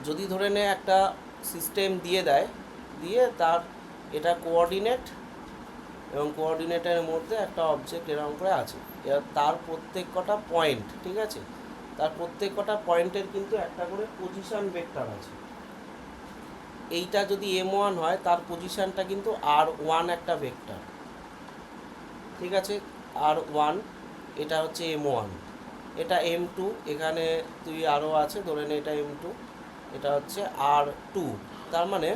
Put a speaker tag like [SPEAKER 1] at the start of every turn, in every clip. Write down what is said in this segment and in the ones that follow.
[SPEAKER 1] যদি ধরে নে একটা সিস্টেম দিয়ে দেয়, দিয়ে তার এটা কোঅর্ডিনেট এবং কোঅর্ডিনেটের মধ্যে একটা অবজেক্ট এরকম করে আছে, এবার তার প্রত্যেক কটা পয়েন্ট, ঠিক আছে, তার প্রত্যেক কটা পয়েন্টের কিন্তু একটা করে পজিশন ভেক্টর আছে। এইটা যদি M1 হয় তার পজিশনটা কিন্তু R1 একটা ভেক্টর, ঠিক আছে, R1 এটা হচ্ছে M1, এটা M2, এখানে তুই আরও আছে ধরে নে এটা M2, এটা হচ্ছে R2। তার মানে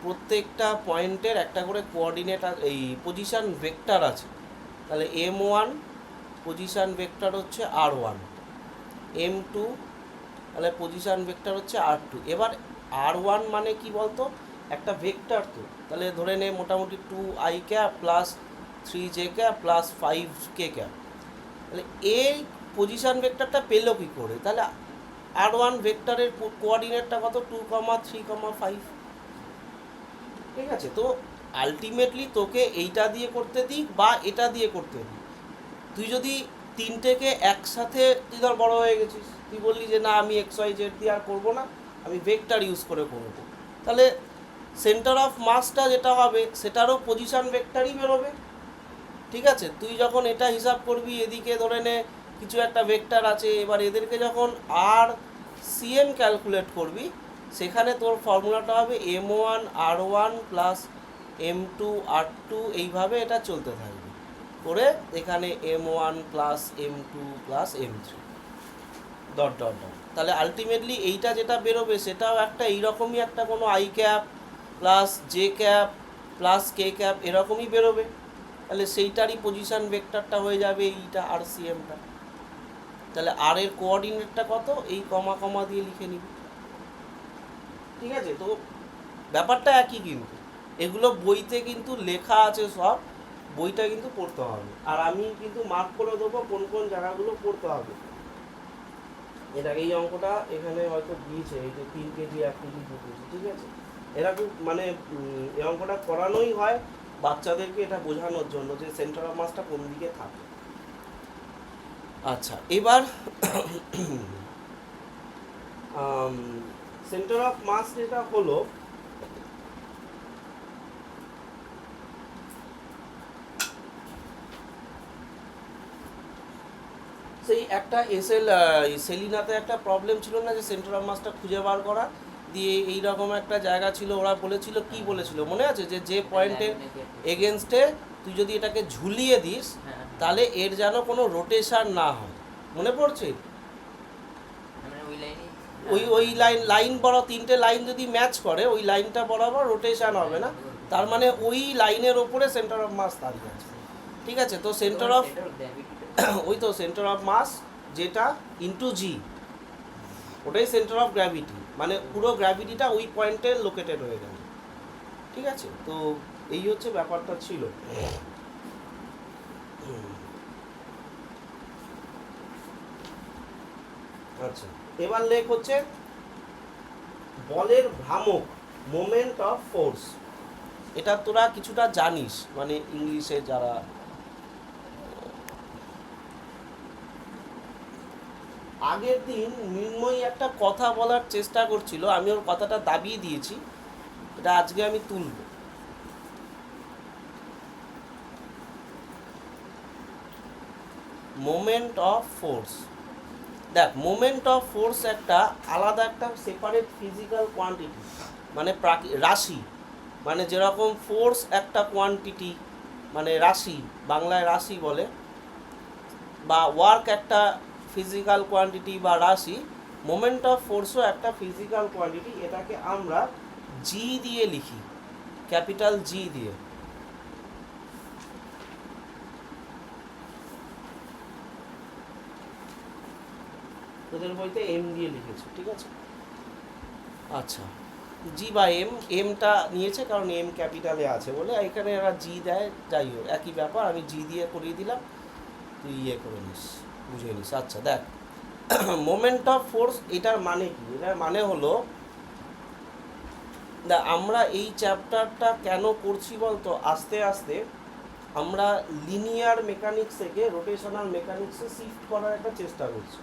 [SPEAKER 1] প্রত্যেকটা পয়েন্টের একটা করে কোঅর্ডিনেট এই পজিশন ভেক্টর আছে। তাহলে M1 পজিশন ভেক্টর হচ্ছে R1, M2 তাহলে পজিশন ভেক্টর হচ্ছে R2। এবার R1 মানে কি বলতো, একটা ভেক্টর, তো তাহলে ধরে নে মোটামুটি 2i cap plus 3j cap plus 5k cap. তাহলে এই পজিশন ভেক্টরটা পেলো কী করে, তাহলে R1 ভেক্টরের কোঅর্ডিনেটটা কত, 2, 3, 5, ঠিক আছে। তো আলটিমেটলি তোকে এইটা দিয়ে করতে দিক বা এটা দিয়ে করতে দিক, তুই যদি তিনটেকে একসাথে, তুই ধর বড়ো হয়ে গেছিস, তুই বললি যে না আমি XYZ দিয়ে আর করবো না, আমি ভেক্টর ইউজ করে করবো, তাহলে সেন্টার অফ মাসটা যেটা হবে সেটারও পজিশন ভেক্টরই বেরোবে, ঠিক আছে। তুই যখন এটা হিসাব করবি, এদিকে ধরে নে কিছু একটা ভেক্টর আছে, এবার এদেরকে যখন RCM ক্যালকুলেট করবি, সেখানে তোর ফর্মুলাটা হবে M1 R1 plus M2 R2, এইভাবে এটা চলতে থাকবে করে এখানে M1 plus M2 plus M3 dot dot dot. তাহলে আলটিমেটলি এইটা যেটা বেরোবে সেটাও একটা এইরকমই একটা কোনো I cap plus J cap plus K cap এরকমই বেরোবে। তাহলে সেইটারই পজিশন ভেক্টরটা হয়ে যাবে এইটা RCMটা। তাহলে আর এর কোঅর্ডিনেটটা কত, এই কমা কমা দিয়ে লিখে নিবি, ঠিক আছে। তো ব্যাপারটা একই, কিন্তু এগুলো বইতে কিন্তু লেখা আছে সব, বইটা কিন্তু পড়তে হবে, আর আমি কিন্তু মার্ক করে দেবো কোন কোন জায়গাগুলো পড়তে হবে। এটা এই অঙ্কটা এখানে হয়তো দিয়েছে, এই যে 3 কেজি 1 কেজি 2 কেজি, ঠিক আছে। এরা খুব মানে এই অঙ্কটা করানোই হয় বাচ্চাদেরকে এটা বোঝানোর জন্য যে সেন্টার অফ মাসটা কোন দিকে থাকে। আচ্ছা, এবার সেন্টার অফ মাস যেটা হলো, সেই একটা সেলিনাতে একটা প্রবলেম ছিল না, যে সেন্টার অফ মাসটা খুঁজে বার করা, দিয়ে এইরকম একটা জায়গা ছিল, ওরা বলেছিল কি বলেছিল মনে আছে, যে পয়েন্টের এগেনস্টে তুই যদি এটাকে ঝুলিয়ে দিস তাহলে এর যেন কোনো রোটেশন না হয়, মনে পড়ছে? ওই লাইন বড় তিনটে লাইন যদি ম্যাচ করে, ওই লাইনটা বরাবর রোটেশন হবে না, তার মানে ওই লাইনের ওপরে সেন্টার অফ মাস দাঁড়িয়ে আছে, ঠিক আছে। তো সেন্টার অফ ওই তো সেন্টার অফ মাস যেটা ইন্টু জি, ওটাই সেন্টার অফ গ্র্যাভিটি, মানে পুরো গ্র্যাভিটিটা ওই পয়েন্টে লোকেটেড হয়ে গেল, ঠিক আছে। তো এই হচ্ছে ব্যাপারটা ছিল। আচ্ছা, এবার লেখ হচ্ছে বলের ভ্রামক, মোমেন্ট অফ ফোর্স। এটা তোরা কিছুটা জানিস, মানে ইংলিশে যারা, আগের দিন মৃন্ময়ী একটা কথা বলার চেষ্টা করছিল, আমি ওর কথাটা দাবিয়ে দিয়েছি, এটা আজকে আমি তুলব। মোমেন্ট অফ ফোর্স, দেখ মোমেন্ট অফ ফোর্স একটা আলাদা একটা সেপারেট ফিজিক্যাল কোয়ান্টিটি, মানে রাশি, মানে যেরকম ফোর্স একটা কোয়ান্টিটি মানে রাশি, বাংলায় রাশি বলে, বা ওয়ার্ক একটা ফিজিক্যাল কোয়ান্টিটি বা রাশি, মোমেন্ট অফ ফোর্সও একটা ফিজিক্যাল কোয়ান্টিটি। এটাকে আমরা জি দিয়ে লিখি, ক্যাপিটাল জি দিয়ে। তোদের বইতে এম দিয়ে লিখেছে, ঠিক আছে। আচ্ছা, জি বা এমটা নিয়েছে কারণ এম ক্যাপিটালে আছে বলে, এখানে এরা জি দেয়, যাই হোক একই ব্যাপার, আমি জি দিয়ে করিয়ে দিলাম, তুই ইয়ে করে নিস, বুঝে নিস। আচ্ছা দেখ, মোমেন্ট অফ ফোর্স এটার মানে কি, এটার মানে হলো, আমরা এই চ্যাপ্টারটা কেন করছি বলতো, আস্তে আস্তে আমরা লিনিয়ার মেকানিক্স থেকে রোটেশনাল মেকানিক্সে শিফট করার একটা চেষ্টা করছি।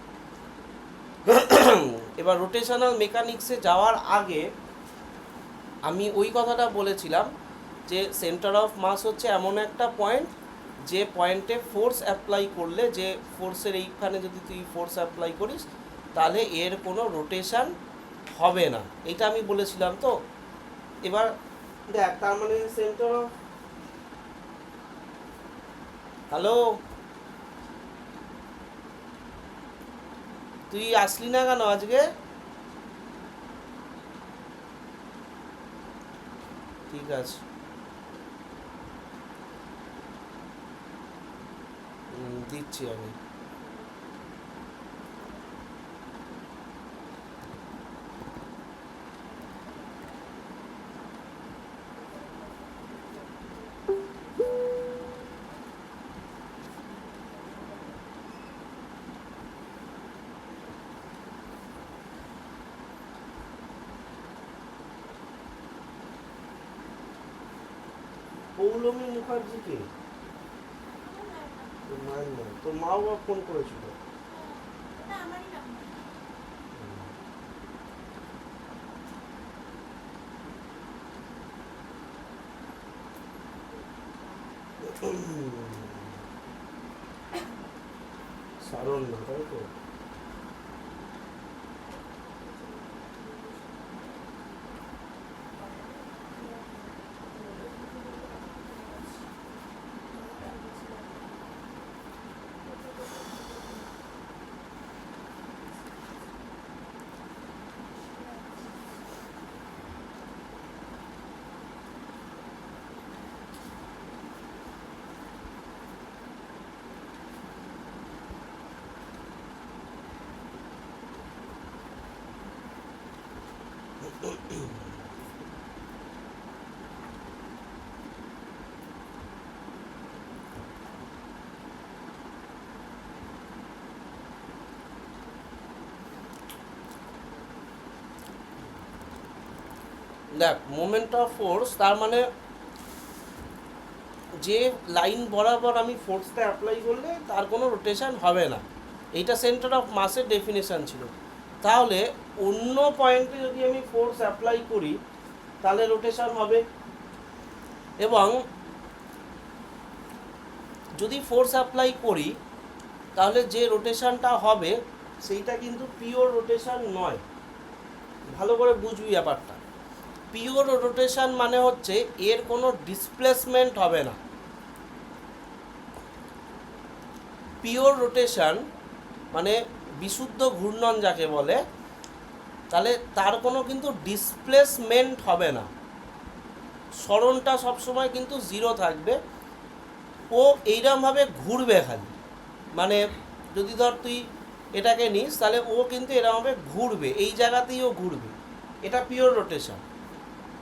[SPEAKER 1] এবার রোটেশনাল মেকানিক্সে যাওয়ার আগে আমি ওই কথাটা বলেছিলাম যে সেন্টার অফ মাস হচ্ছে এমন একটা পয়েন্ট যে পয়েন্টে ফোর্স অ্যাপ্লাই করলে, যে ফোর্সের এইখানে যদি তুই ফোর্স অ্যাপ্লাই করিস তাহলে এর কোনো রোটেশন হবে না, এটা আমি বলেছিলাম। তো এবার দেখ, তার মানে সেন্টার অফ, হ্যালো, তুই আসলি না কেন আজকে? ঠিক আছে, দিচ্ছি আমি। পৌলমী মুখার্জিকে? তোর মায়ের নাম? তোর মা বাবা ফোন করেছিল? সারণ না, তাই তো? দেখ, মোমেন্ট অফ ফোর্স তার মানে যে লাইন বরাবর আমি ফোর্সটা অ্যাপ্লাই করলে তার কোনো রোটেশন হবে না, এইটা সেন্টার অফ মাসের ডেফিনেশন ছিল। তাহলে অন্য পয়েন্টে যদি আমি ফোর্স অ্যাপ্লাই করি তাহলে রোটেশন হবে, এবং যদি ফোর্স অ্যাপ্লাই করি তাহলে যে রোটেশনটা হবে সেইটা কিন্তু পিওর রোটেশন নয়। ভালো করে বুঝবি ব্যাপারটা। পিওর রোটেশন মানে হচ্ছে এর কোনো ডিসপ্লেসমেন্ট হবে না। পিওর রোটেশন মানে বিশুদ্ধ ঘূর্ণন যাকে বলে, তাহলে তার কোনো কিন্তু ডিসপ্লেসমেন্ট হবে না, সরণটা সবসময় কিন্তু জিরো থাকবে, ও এইরকমভাবে ঘুরবে খালি। মানে যদি ধর তুই এটাকে নিস তাহলে ও কিন্তু এরকমভাবে ঘুরবে, এই জায়গাতেই ও ঘুরবে, এটা পিওর রোটেশন।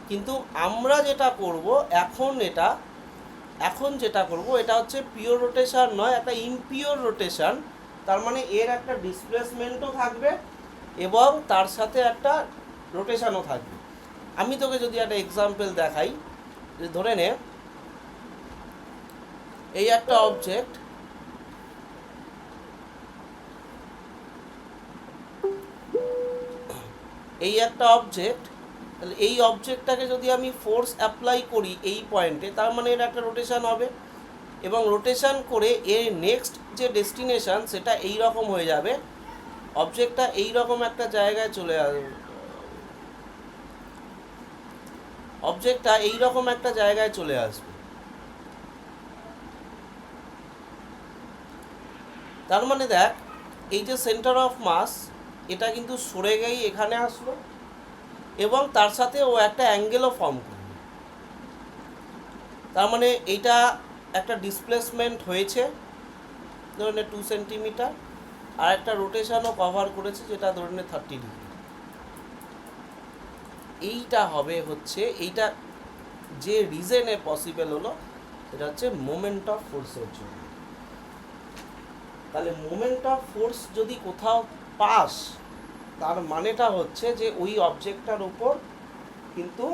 [SPEAKER 1] কিন্তু আমরা যেটা করব এখন যেটা করব এটা হচ্ছে পিওর রোটেশন নয়, একটা ইমপিওর রোটেশন। তার মানে এর একটা ডিসপ্লেসমেন্টও থাকবে এবং তার সাথে একটা রোটেশনও থাকবে। আমি তোকে যদি একটা এক্সাম্পল দেখাই, যে ধরে নে এই একটা অবজেক্ট, তাহলে এই অবজেক্টটাকে যদি আমি ফোর্স অ্যাপ্লাই করি এই পয়েন্টে, তার মানে এর একটা রোটেশন হবে, এবং রোটেশন করে এর নেক্সট যে ডেস্টিনেশন সেটা এই রকম হয়ে যাবে, অবজেক্টটা এই রকম একটা জায়গায় চলে আসবে, অবজেক্টটা এই রকম একটা জায়গায় চলে আসবে। তার মানে দেখ, এই যে সেন্টার অফ মাস এটা কিন্তু সরে গিয়ে এখানে আসলো এবং তার সাথে ও একটা অ্যাঙ্গেলও ফর্ম করবে। তার মানে এইটা একটা ডিসপ্লেসমেন্ট হয়েছে ধরে 2 সেন্টিমিটার, আর একটা রোটেশনও কভার করেছে যেটা ধরে 30 ডিগ্রি। এইটা হবে হচ্ছে, এইটা যে রিজনে পসিবল হলো এটা হচ্ছে মোমেন্ট অফ ফোর্সের জন্য। তাহলে মোমেন্ট অফ ফোর্স যদি কোথাও পাস, তার মানেটা হচ্ছে যে ওই অবজেক্টটার উপর কিন্তু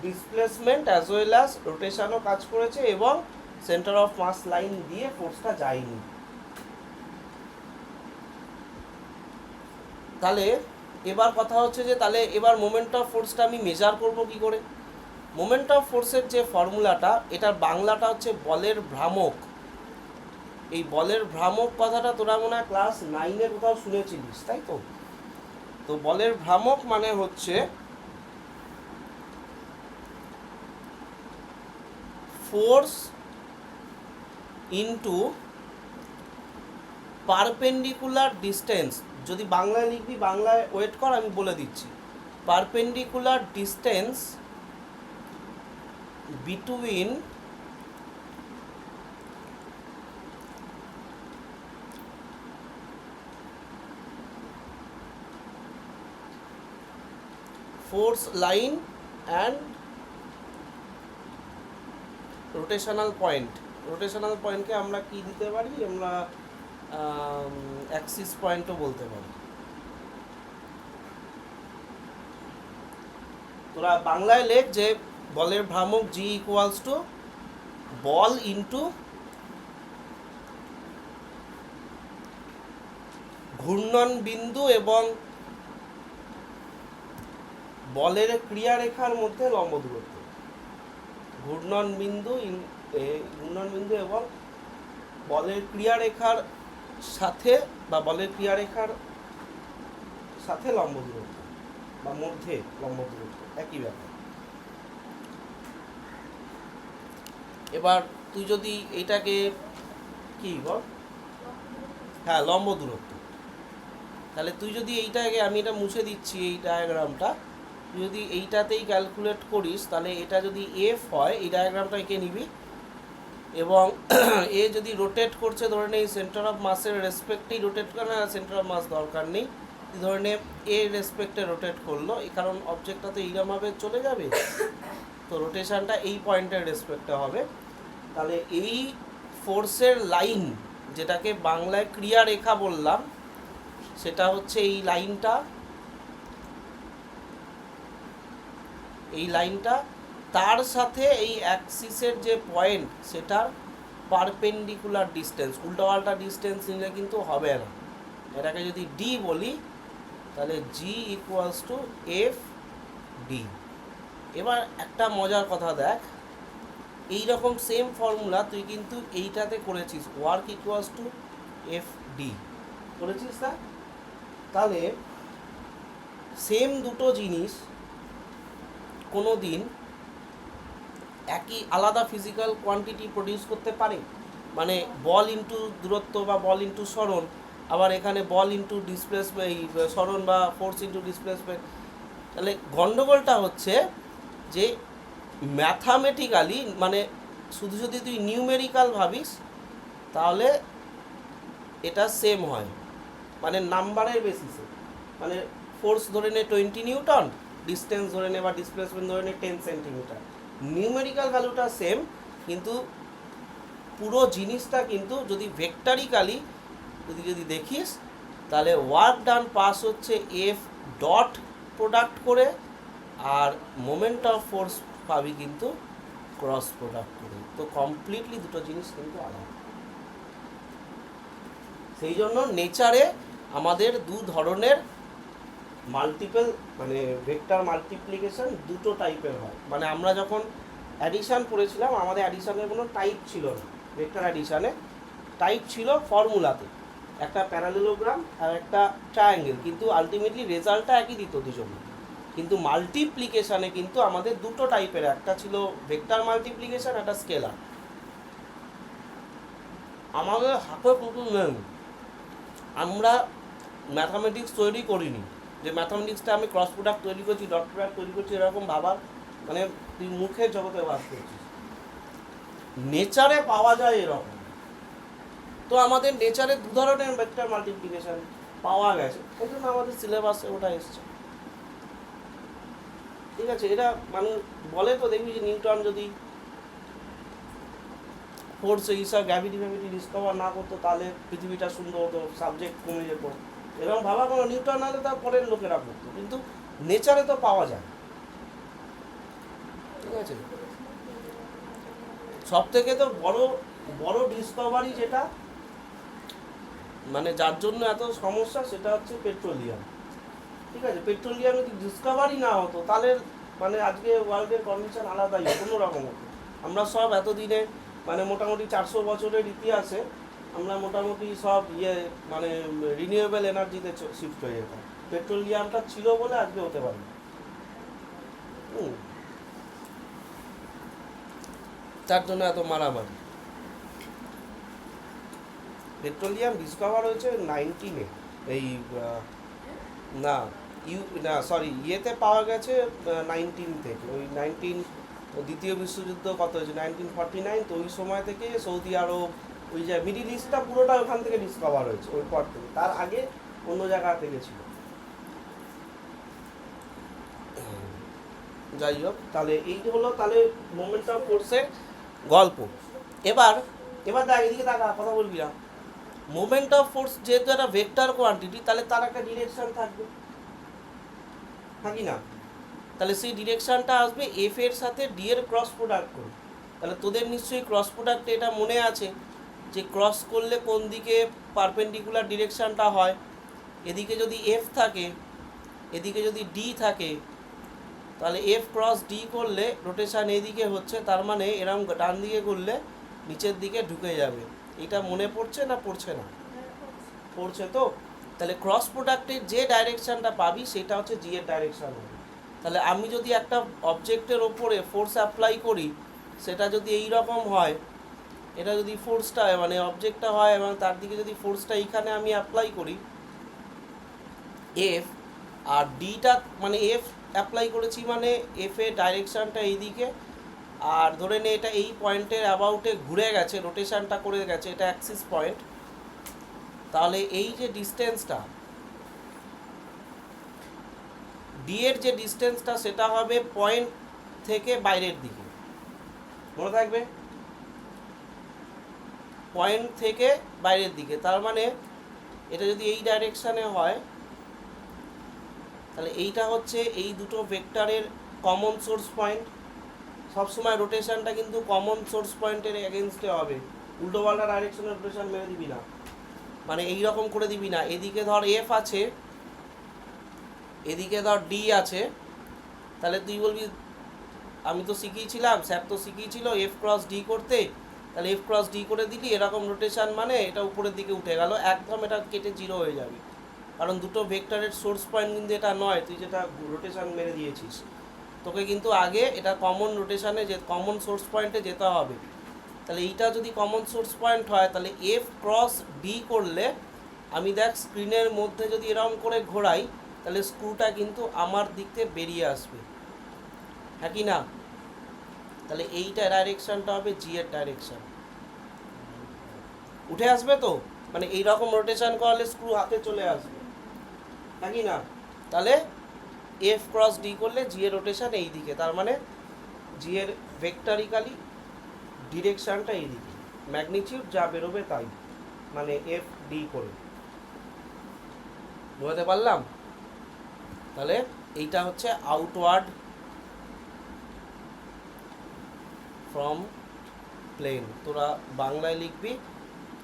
[SPEAKER 1] ডিসপ্লেসমেন্ট অ্যাজ ওয়েল অ্যাজ রোটেশনও কাজ করেছে এবং সেন্টার অফ মাস লাইন দিয়ে ফোর্সটা যায়নি। তাহলে এবার কথা হচ্ছে যে তাহলে এবার মোমেন্ট অফ ফোর্সটা আমি মেজার করব কি করে? মোমেন্ট অফ ফোর্সের যে ফর্মুলাটা, এটার বাংলাটা হচ্ছে বলের ভ্রামক। এই বলের ভ্রামক কথাটা তোরা মনে হয় ক্লাস 9-এ কোথাও শুনেছিলিস, তাই তো? তো বলের ভ্রামক মানে হচ্ছে ফোর্স ইনটু পারপেন্ডিকুলার ডিস্টেন্স। যদি বাংলায় লিখবি, বাংলায় ওয়েট কর, আমি বলে দিচ্ছি। Perpendicular distance between force line and rotational point. Rotational পয়েন্টকে আমরা কি দিতে পারি? আমরা অ্যাক্সিস পয়েন্টও বলতে পারি। তোরা বাংলায় লেখ যে বলের ভ্রামক জি ইকুয়ালস টু বল ইন্টু ঘূর্ণন বিন্দু এবং বলের ক্রিয়ারেখার মধ্যে লম্ব দূরত্ব। ঘূর্ণন বিন্দু এবং বলের ক্রিয়ারেখার সাথে বা বলের ক্রিয়ারেখার সাথে লম্ব দূরত্ব বা মধ্যে লম্ব দূরত্ব, একই ব্যাপার। এবার তুই যদি এইটাকে কি বল, হ্যাঁ লম্ব দূরত্ব, তাহলে তুই যদি এইটাকে, আমি এটা মুছে দিচ্ছি এই ডায়াগ্রামটা, তুই যদি এইটাতেই ক্যালকুলেট করিস, তাহলে এটা যদি এফ হয়, এই ডায়াগ্রামটা এঁকে নিবি, এবং এ যদি রোটেট করছে ধরে নে সেন্টার অফ মাসের রেসপেক্টেই রোটেট করে, না সেন্টার অফ মাস দরকার নেই, ধরে নে এ রেসপেক্টে রোটেট করলো, এই কারণ অবজেক্টটা তো এইরকমভাবে চলে যাবে, তো রোটেশনটা এই পয়েন্টের রেসপেক্টে হবে। তাহলে এই ফোর্সের লাইন, যেটাকে বাংলায় ক্রিয়া রেখা বললাম, সেটা হচ্ছে এই লাইনটা, এই লাইনটা, তার সাথে এই অ্যাক্সিসের যে পয়েন্ট সেটার পারপেন্ডিকুলার ডিস্টেন্স। উল্টোপাল্টা ডিস্টেন্স নিলে কিন্তু হবে না। এটাকে যদি ডি বলি, তাহলে জি ইকুয়ালস টু এফ ডি। এবার একটা মজার কথা দেখ, এই রকম সেম ফর্মুলা তুই কিন্তু এইটাতে করেছিস, work equals to F D করেছিস না? তাহলে সেম দুটো জিনিস কোনো দিন একই আলাদা ফিজিক্যাল কোয়ান্টিটি প্রডিউস করতে পারে? মানে বল ইন্টু দূরত্ব বা বল ইন্টু সরণ, আবার এখানে বল ইন্টু ডিসপ্লেসমেন্ট, এই সরণ বা ফোর্স ইন্টু ডিসপ্লেসমেন্ট। তাহলে গন্ডগোলটা হচ্ছে যে ম্যাথামেটিক্যালি, মানে শুধু যদি তুই নিউমেরিক্যাল ভাবিস, তাহলে এটা সেম হয়, মানে নাম্বারের বেসিসে। মানে ফোর্স ধরে নে 20 নিউটন, ডিস্টেন্স ধরে নে বা ডিসপ্লেসমেন্ট ধরে নে 10 সেন্টিমিটার, নিউমেরিক্যাল ভ্যালুটা সেম, কিন্তু পুরো জিনিসটা কিন্তু যদি ভেক্টরিক্যালি যদি দেখিস, তাহলে ওয়ার্ক ডান পাস হচ্ছে এফ ডট প্রোডাক্ট করে, আর মোমেন্ট অফ ফোর্স পাবি কিন্তু ক্রস প্রোডাক্ট করে। তো কমপ্লিটলি দুটো জিনিস কিন্তু আলাদা। সেই জন্য নেচারে আমাদের দু ধরনের মাল্টিপল, মানে ভেক্টর মাল্টিপ্লিকেশন দুটো টাইপের হয়। মানে আমরা যখন অ্যাডিশান পড়েছিলাম, আমাদের অ্যাডিশানের কোনো টাইপ ছিল না। ভেক্টর অ্যাডিশানে টাইপ ছিল ফর্মুলাতে, একটা প্যারালেলোগ্রাম আর একটা ট্রায়াঙ্গেল, কিন্তু আলটিমেটলি রেজাল্টটা একই দিত দুজনে। কিন্তু মাল্টিপ্লিকেশানে কিন্তু আমাদের দুটো টাইপের, একটা ছিল ভেক্টর মাল্টিপ্লিকেশান, একটা স্কেলার। আমাদের হাতে কিন্তু নেই, আমরা ম্যাথামেটিক্স তৈরি করিনি যে ম্যাথামেটিক্সটা আমি ক্রস প্রোডাক্ট তৈরি করছি, ডট প্রোডাক্ট তৈরি করছি, এরকম ভাবার, মানে তুই মুখের জগতে বাস করছিস। নেচারে পাওয়া যায় এরকম। তো আমাদের নেচারে দু ধরনের ভেক্টর মাল্টিপ্লিকেশন পাওয়া গেছে, ওই জন্য আমাদের সিলেবাসে ওটা এসছে। ঠিক আছে, এটা মানে বলে তো, দেখবি যে নিউটন যদি ফোর্স এইসব গ্র্যাভিটি ডিসকভার না করতো, তাহলে পৃথিবীটা সুন্দর হতো, সাবজেক্ট কমে যেত, এরকম ভাবা কোনো। নিউটন হলে তার পরের লোকেরা করতো, কিন্তু নেচারে তো পাওয়া যায়। ঠিক আছে, সব থেকে তো বড় বড় ডিসকভারি যেটা, মানে যার জন্য এত সমস্যা, সেটা হচ্ছে পেট্রোলিয়াম। ঠিক আছে, পেট্রোলিয়াম যদি ডিসকভারি না হতো তাহলে মানে আজকে ওয়ার্ল্ডের কন্ডিশন আলাদাই অন্যরকম হতো। আমরা সব এতদিনে মানে মোটামুটি 400 বছরের ইতিহাসে আমরা মোটামুটি সব মানে রিনিউয়েবল এনার্জিতে শিফট হয়ে যেতাম। পেট্রোলিয়ামটা ছিল বলে আজকে হতে পারে। তার জন্য এত মারামারি। পেট্রোলিয়াম ডিসকভার হয়েছে 19-এ, এই না না সরি ইয়েতে পাওয়া গেছে 19 থেকে, ওই 19 দ্বিতীয় বিশ্বযুদ্ধ কত হয়েছে 1949, তো ওই সময় থেকে সৌদি আরব ওই যে মিডিল ইস্টটা পুরোটা ওখান থেকে ডিসকভার হয়েছে ওই পর থেকে, তার আগে অন্য জায়গা থেকে ছিল। যাই হোক, তাহলে এই হলো তাহলে মোমেন্ট অফ ফোর্সের গল্প। এবার এবার দেখ এদিকে দেখা কথা বলবি না। মোমেন্ট অফ ফোর্স যেহেতু একটা ভেক্টর কোয়ান্টিটি, তাহলে তার একটা ডিরেকশন থাকবে, থাকি না? তাহলে সেই ডিরেকশনটা আসবে এফ এর সাথে ডি এর ক্রস প্রোডাক্ট করে। তাহলে তোদের নিশ্চয়ই ক্রস প্রোডাক্টে এটা মনে আছে যে ক্রস করলে কোন দিকে পারপেন্ডিকুলার ডিরেকশনটা হয়। এদিকে যদি এফ থাকে, এদিকে যদি ডি থাকে, তাহলে এফ ক্রস ডি করলে রোটেশন এইদিকে হচ্ছে, তার মানে এরকম ডান দিকে করলে নিচের দিকে ঢুকে যাবে। এটা মনে পড়ছে না পড়ছে না? পড়ছে তো। তাহলে ক্রস প্রোডাক্টের যে ডাইরেকশনটা পাবি সেটা হচ্ছে জি এর ডাইরেকশন হবে। তাহলে আমি যদি একটা অবজেক্টের ওপরে ফোর্স অ্যাপ্লাই করি, সেটা যদি এই রকম হয়, এটা যদি ফোর্সটা মানে অবজেক্টটা হয় এবং তার দিকে যদি ফোর্সটা এইখানে আমি অ্যাপ্লাই করি এফ, আর ডিটা মানে এফ অ্যাপ্লাই করেছি মানে এফ এর ডাইরেকশনটা এইদিকে, আর ধরে নে এটা এই পয়েন্টের অ্যাবাউটে ঘুরে গেছে, রোটেশনটা করে গেছে, এটা অ্যাক্সিস পয়েন্ট। তাহলে এই যে ডিস্টেন্সটা ডি এর যে ডিস্টেন্সটা সেটা হবে পয়েন্ট থেকে বাইরের দিকে, মনে থাকবে, পয়েন্ট থেকে বাইরের দিকে। তার মানে এটা যদি এই ডাইরেকশানে হয়, তাহলে এইটা হচ্ছে এই দুটো ভেক্টরের কমন সোর্স পয়েন্ট। সবসময় রোটেশনটা কিন্তু কমন সোর্স পয়েন্টের এগেনস্টে হবে, উল্টোপাল্টা ডাইরেকশনে রোটেশন মেরে দিবি না, মানে এই রকম করে দিবি না। এদিকে ধর এফ আছে, এদিকে ধর ডি আছে, তাহলে তুই বলবি আমি তো শিখিয়েছিলাম, স্যার তো শিখিয়েছিল এফ ক্রস ডি করতে, তাহলে এফ ক্রস ডি করে দিলি এরকম রোটেশন, মানে এটা উপরের দিকে উঠে গেল, একদম এটা কেটে জিরো হয়ে যাবে, কারণ দুটো ভেক্টরের সোর্স পয়েন্ট কিন্তু এটা নয়, তুই যেটা রোটেশন মেরে দিয়েছিস। তোকে কিন্তু আগে এটা কমন রোটেশনে যে কমন সোর্স পয়েন্টে যেতে হবে। তাহলে এইটা যদি কমন সোর্স পয়েন্ট হয়, তাহলে এফ ক্রস ডি করলে আমি দেখ স্ক্রিনের মধ্যে যদি এরকম করে ঘোরাই, তাহলে স্ক্রুটা কিন্তু আমার দিক থেকে বেরিয়ে আসবে, হ্যাঁ কি না? তাহলে এইটা ডাইরেকশনটা হবে জি এর ডাইরেকশন, উঠে আসবে তো, মানে এইরকম রোটেশন করলে স্ক্রু হাতে চলে আসবে, হ্যাঁ কি না? তাহলে এফ ক্রস ডি করলে জি এর রোটেশন এই দিকে, তার মানে জি এর ভেক্টরিক্যালি ডিরেকশনটা এই দিকে, ম্যাগনিটিউড যা বেরোবে তাই, মানে এফ ডি করে। বুঝতে পারলাম? তাহলে এইটা হচ্ছে আউটওয়ার্ড ফ্রম প্লেন, তোরা বাংলায় লিখবি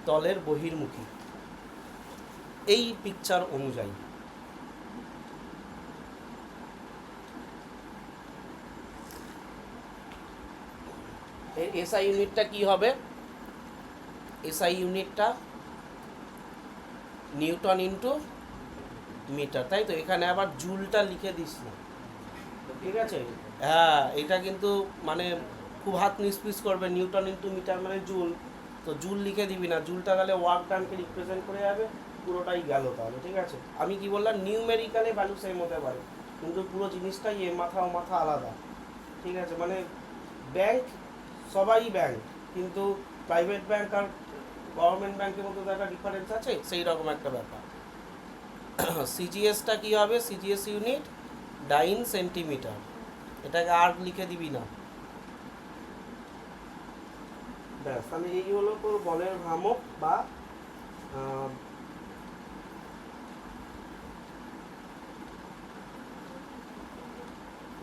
[SPEAKER 1] তলের বহির্মুখী, এই পিকচার অনুযায়ী। এসআই ইউনিটটা কি হবে? এসআই ইউনিটটা নিউটন ইন্টু মিটার, তাই তো? এখানে আবার জুলটা লিখে দিস না, ঠিক আছে? হ্যাঁ, এটা কিন্তু মানে খুব হাত নিষ্পিস করবে, নিউটন ইন্টু মিটার মানে জুল, তো জুল লিখে দিবি না, জুলটা তাহলে ওয়ার্ক ডানকে রিপ্রেজেন্ট করে যাবে, পুরোটাই গেল তাহলে, ঠিক আছে? আমি কি বললাম, নিউমেরিক্যালে ভ্যালু সেম হতে পারে, কিন্তু পুরো জিনিসটাই মাথা ও মাথা আলাদা, ঠিক আছে? মানে ব্যাংক সবাই ব্যাংক, কিন্তু প্রাইভেট ব্যাংক আর গভর্নমেন্ট ব্যাংকের মধ্যে তো একটা ডিফারেন্স আছে, সেই রকম একটা ব্যাপার। সিজিএসটা কি হবে? সিজিএস ইউনিট ডাইন সেন্টিমিটার, এটাকে আর লিখে দিবি না, ব্যাস। তাহলে এই হলো তোর বলের ভ্রামক বা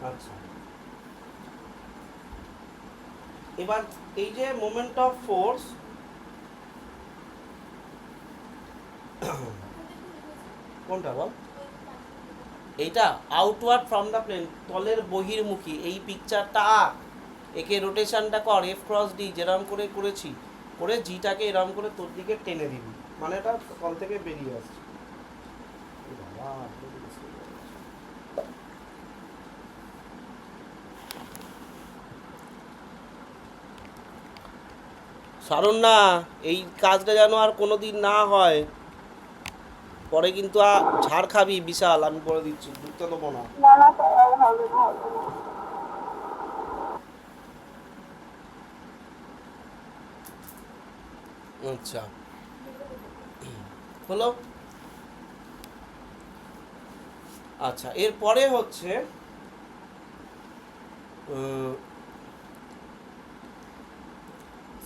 [SPEAKER 1] আচ্ছা, এবার এই যে মোমেন্ট অফ ফোর্স, কোনটা বল? এইটা আউটওয়ার্ড ফ্রম দ্য প্লেন, তলের বহির্মুখী এই পিকচারটা আঁক, একে রোটেশনটা কর এফ ক্রস ডি যেরকম করে করেছি, করে জিটাকে এরকম করে তোর দিকে টেনে দিবি, মানে এটা তল থেকে বেরিয়ে আসছে। সারণ না, এই কাজটা যেন আর কোনো দিন না হয়, পরে কিন্তু ঝাড় খাবি বিশাল, আমি বলে দিচ্ছি, ঢুকতে দেবো না।
[SPEAKER 2] না না স্যার, আর হবে না, হবে না।
[SPEAKER 1] আচ্ছা হলো। আচ্ছা এরপরে হচ্ছে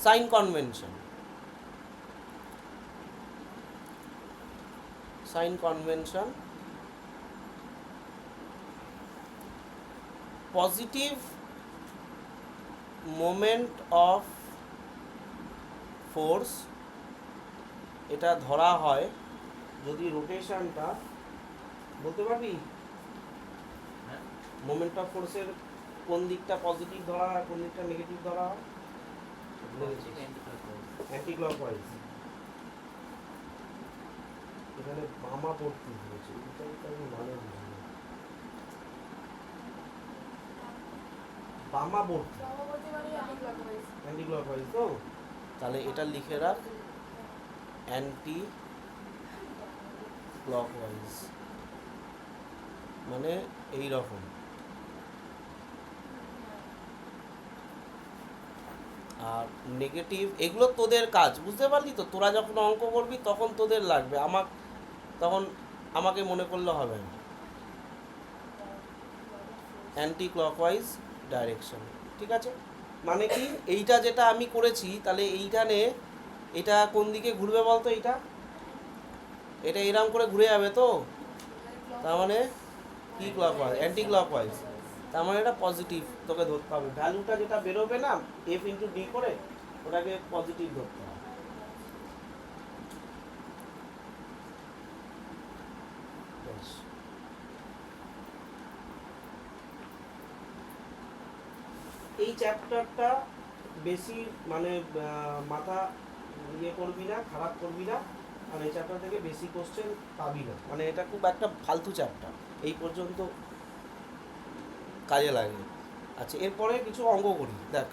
[SPEAKER 1] sign convention. Sign convention, positive moment of force, এটা ধরা হয় যদি রোটেশনটা, বলতে পারবি মোমেন্ট অফ ফোর্সের কোন দিকটা পজিটিভ ধরা হয় কোন দিকটা নেগেটিভ ধরা হয়? Anti clockwise. এখানে বামা পড়তে হয়েছে, আমি মানে বুঝি না। বামা পড়তে অ্যান্টি ক্লকওয়াইজ তো, তাহলে এটা লিখে রাখ অ্যান্টি ক্লকওয়াইজ, মানে এই রকম। আর নেগেটিভ, এগুলো তোদের কাজ, বুঝতে পারলি তো, তোরা যখন অঙ্ক করবি তখন তোদের লাগবে, তখন আমাকে মনে করলে হবে না। অ্যান্টি ক্লকওয়াইজ ডাইরেকশন, ঠিক আছে? মানে কি, এইটা যেটা আমি করেছি, তাহলে এইখানে এটা কোন দিকে ঘুরবে বলতো? এটা এরকম করে ঘুরে যাবে তো, তার মানে কি ক্লকওয়াইজ? অ্যান্টি ক্লকওয়াইজ, তার মানে এটা পজিটিভ তোকে ধরতে হবে। ভ্যালুটা যেটা বেরোবে না এফ ইন্টু ডি করে, ওটাকে পজিটিভ ধরতে হবে। এই চ্যাপ্টারটা বেশি মানে মাথা ইয়ে করবি না, খারাপ করবি না, আর এই চ্যাপ্টার থেকে বেশি কোশ্চেন পাবি না, মানে এটা খুব একটা ফালতু চ্যাপ্টার, এই পর্যন্ত কাজে লাগে। আচ্ছা এরপরে কিছু অঙ্ক করি, দেখ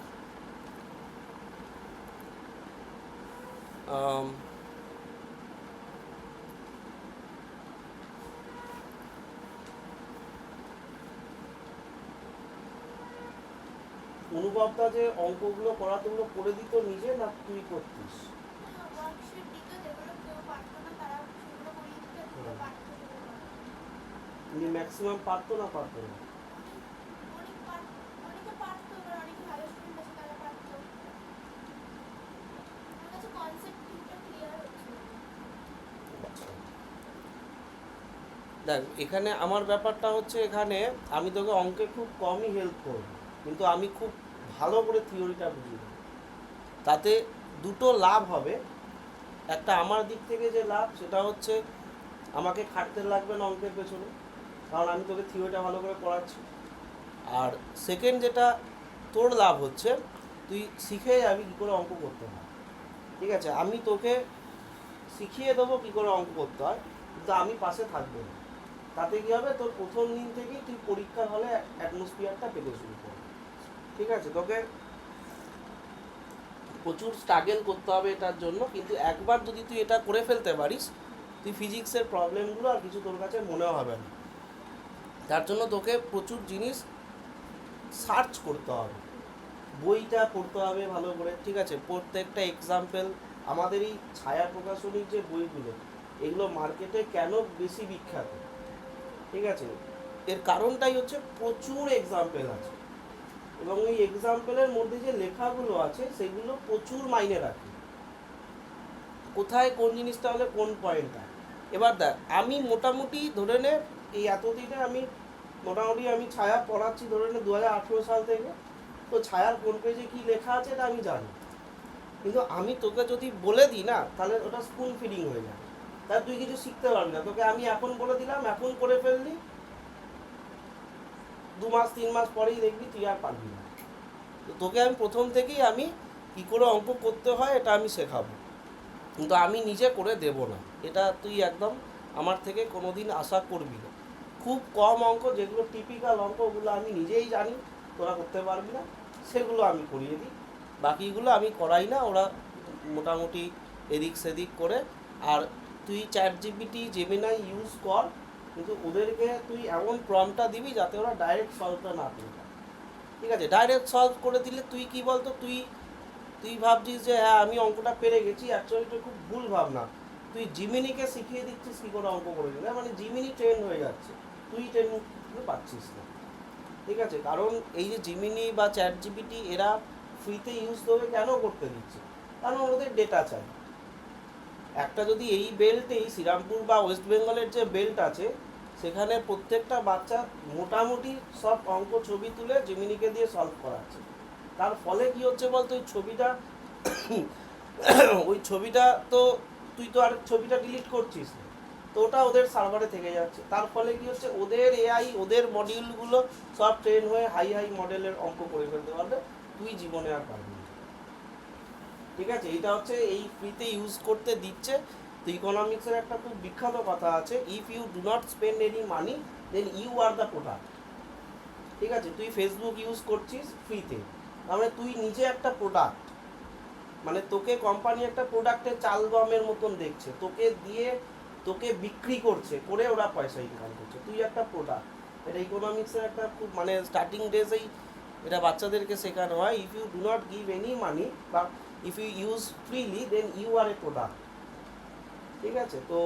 [SPEAKER 1] অনুভবটা যে অঙ্কগুলো করাতে ওগুলো করে দিত নিজে, না তুই করতিস? উনি ম্যাক্সিমাম পারতো না পারতো না? দেখ এখানে আমার ব্যাপারটা হচ্ছে, এখানে আমি তোকে অঙ্কে খুব কমই হেল্প করব, কিন্তু আমি খুব ভালো করে থিওরিটা বুঝিয়ে দেবো। তাতে দুটো লাভ হবে, একটা আমার দিক থেকে যে লাভ সেটা হচ্ছে আমাকে খাটতে লাগবে না অঙ্কের পেছনে, কারণ আমি তোকে থিওরিটা ভালো করে পড়াচ্ছি। আর সেকেন্ড যেটা তোর লাভ হচ্ছে, তুই শিখে যাবি কী করে অঙ্ক করতে হয়। ঠিক আছে, আমি তোকে শিখিয়ে দেবো কী করে অঙ্ক করতে হয়, কিন্তু আমি পাশে থাকবো না। তাতে কী হবে, তোর প্রথম দিন থেকেই তুই পরীক্ষার হলে অ্যাটমসফিয়ারটা পেতে শুরু করবি। ঠিক আছে, তোকে প্রচুর স্ট্রাগল করতে হবে এটার জন্য, কিন্তু একবার যদি তুই এটা করে ফেলতে পারিস, তুই ফিজিক্সের প্রবলেমগুলো আর কিছু তোর কাছে মনেও হবে না। তার জন্য তোকে প্রচুর জিনিস সার্চ করতে হবে, বইটা পড়তে হবে ভালো করে। ঠিক আছে, প্রত্যেকটা এক্সাম্পল, আমাদের এই ছায়া প্রকাশনীর যে বইগুলো, এগুলো মার্কেটে কেন বেশি বিখ্যাত, ঠিক আছে, এর কারণটাই হচ্ছে প্রচুর এক্সাম্পল আছে, এবং এই এক্সাম্পলের মধ্যে যে লেখাগুলো আছে সেগুলো প্রচুর মাইনে রাখে, কোথায় কোন জিনিসটা হলে কোন পয়েন্টটা। এবার দেখ, আমি মোটামুটি ধরে নে এই এতদিনে আমি ছায়া পড়াচ্ছি ধরে নে 2018 সাল থেকে, তো ছায়ার কোন পেজে কী লেখা আছে এটা আমি জানি, কিন্তু আমি তোকে যদি বলে দিই না, তাহলে ওটা স্পুন ফিডিং হয়ে যায়, তাহলে তুই কিছু শিখতে পারবি না। তোকে আমি এখন বলে দিলাম, এখন করে ফেললি, 2 মাস 3 মাস পরেই দেখবি তুই আর পারবি না। তো তোকে আমি প্রথম থেকেই আমি কী করে অঙ্ক করতে হয় এটা আমি শেখাবো, কিন্তু আমি নিজে করে দেব না, এটা তুই একদম আমার থেকে কোনো দিন আশা করবি না। খুব কম অঙ্ক যেগুলো টিপিক্যাল অঙ্ক ওগুলো আমি নিজেই জানি তোরা করতে পারবি না, সেগুলো আমি করিয়ে দিই, বাকিগুলো আমি করাই না, ওরা মোটামুটি এদিক সেদিক করে। আর তুই ChatGPT জেমিনাই ইউজ কর, কিন্তু ওদেরকে তুই এমন প্রম্পটটা দিবি যাতে ওরা ডাইরেক্ট সলভটা না করে দেয়। ঠিক আছে, ডাইরেক্ট সলভ করে দিলে তুই কি বলতো, তুই তুই ভাবছিস যে হ্যাঁ আমি অঙ্কটা পেরে গেছি, অ্যাকচুয়ালি এটা খুব ভুল ভাবনা। তুই জিমিনিকে শিখিয়ে দিচ্ছিস কী করে অঙ্ক করে দিলে, মানে জিমিনি ট্রেন হয়ে যাচ্ছে, তুই ট্রেন পাচ্ছিস না। ঠিক আছে, কারণ এই যে জিমিনি বা ChatGPT এরা ফ্রিতে ইউজ তোকে কেন করতে দিচ্ছে, কারণ ওদের ডেটা চাই। একটা যদি এই বেল্টেই শ্রীরামপুর বা ওয়েস্ট বেঙ্গলের যে বেল্ট আছে সেখানে প্রত্যেকটা বাচ্চা মোটামুটি সব অঙ্ক ছবি তুলে জিমিনিকে দিয়ে সলভ করাচ্ছে, তার ফলে কি হচ্ছে বলতো, ওই ছবিটা ওই ছবিটা তো তুই তো আর ছবিটা ডিলিট করছিস না, তো ওটা ওদের সার্ভারে থেকে যাচ্ছে, তার ফলে কি হচ্ছে ওদের এআই ওদের মডিউলগুলো সব ট্রেন হয়ে হাই হাই মডেলের অঙ্ক করে ফেলতে পারবে, তুই জীবনে আর পারবি না। ঠিক আছে, এইটা হচ্ছে এই ফ্রিতে ইউজ করতে দিচ্ছে। তো ইকোনমিক্সের একটা খুব বিখ্যাত কথা আছে, if you do not spend any money then you are the product. ঠিক আছে, তুই ফেসবুক ইউজ করছিস ফ্রিতে, তাহলে তুই নিজে একটা প্রোডাক্ট, মানে তোকে কোম্পানি একটা প্রোডাক্টের চাল গমের মতন দেখছে, তোকে দিয়ে তোকে বিক্রি করছে, করে ওরা পয়সা ইনকাম করছে, তুই একটা প্রোডাক্ট। এটা ইকোনমিক্সের একটা খুব মানে স্টার্টিং ডেজেই এটা বাচ্চাদেরকে শেখানো হয়, if you do not give any money বা if you use freely then you are a product. ঠিক আছে, তো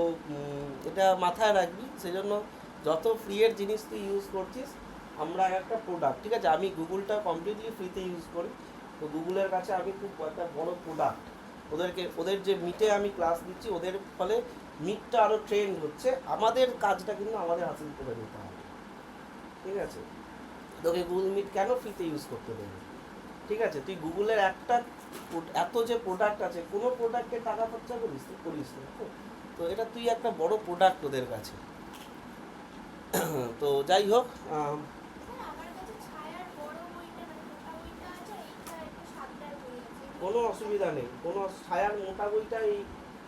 [SPEAKER 1] এটা মাথায় রাখবি, সেজন্য যত ফ্রি এর জিনিস তুই ইউজ করছিস আমরা একটা প্রোডাক্ট। ঠিক আছে, আমি গুগলটা কমপ্লিটলি ফ্রিতে ইউজ করি, তো গুগলের কাছে আমি খুব একটা বড় প্রোডাক্ট। ওদেরকে ওদের যে মিটে আমি ক্লাস দিচ্ছি ওদের ফলে মিটটা আরও ট্রেন্ড হচ্ছে, আমাদের কাজটা কিন্তু আমাদের হাসিল করে নিতে হবে। ঠিক আছে, তোকে গুগল মিট কেন ফ্রিতে ইউজ করতে দেবে? ঠিক আছে, তুই গুগলের একটা এত যে প্রোডাক্ট আছে, কোনো প্রোডাক্টে টাকা খরচা করিস তুই করিস না, তো এটা তুই একটা বড় প্রোডাক্ট ওদের কাছে। তো যাই হোক, কোনো অসুবিধা নেই, কোনো ছায়ার মোটা বইটা এই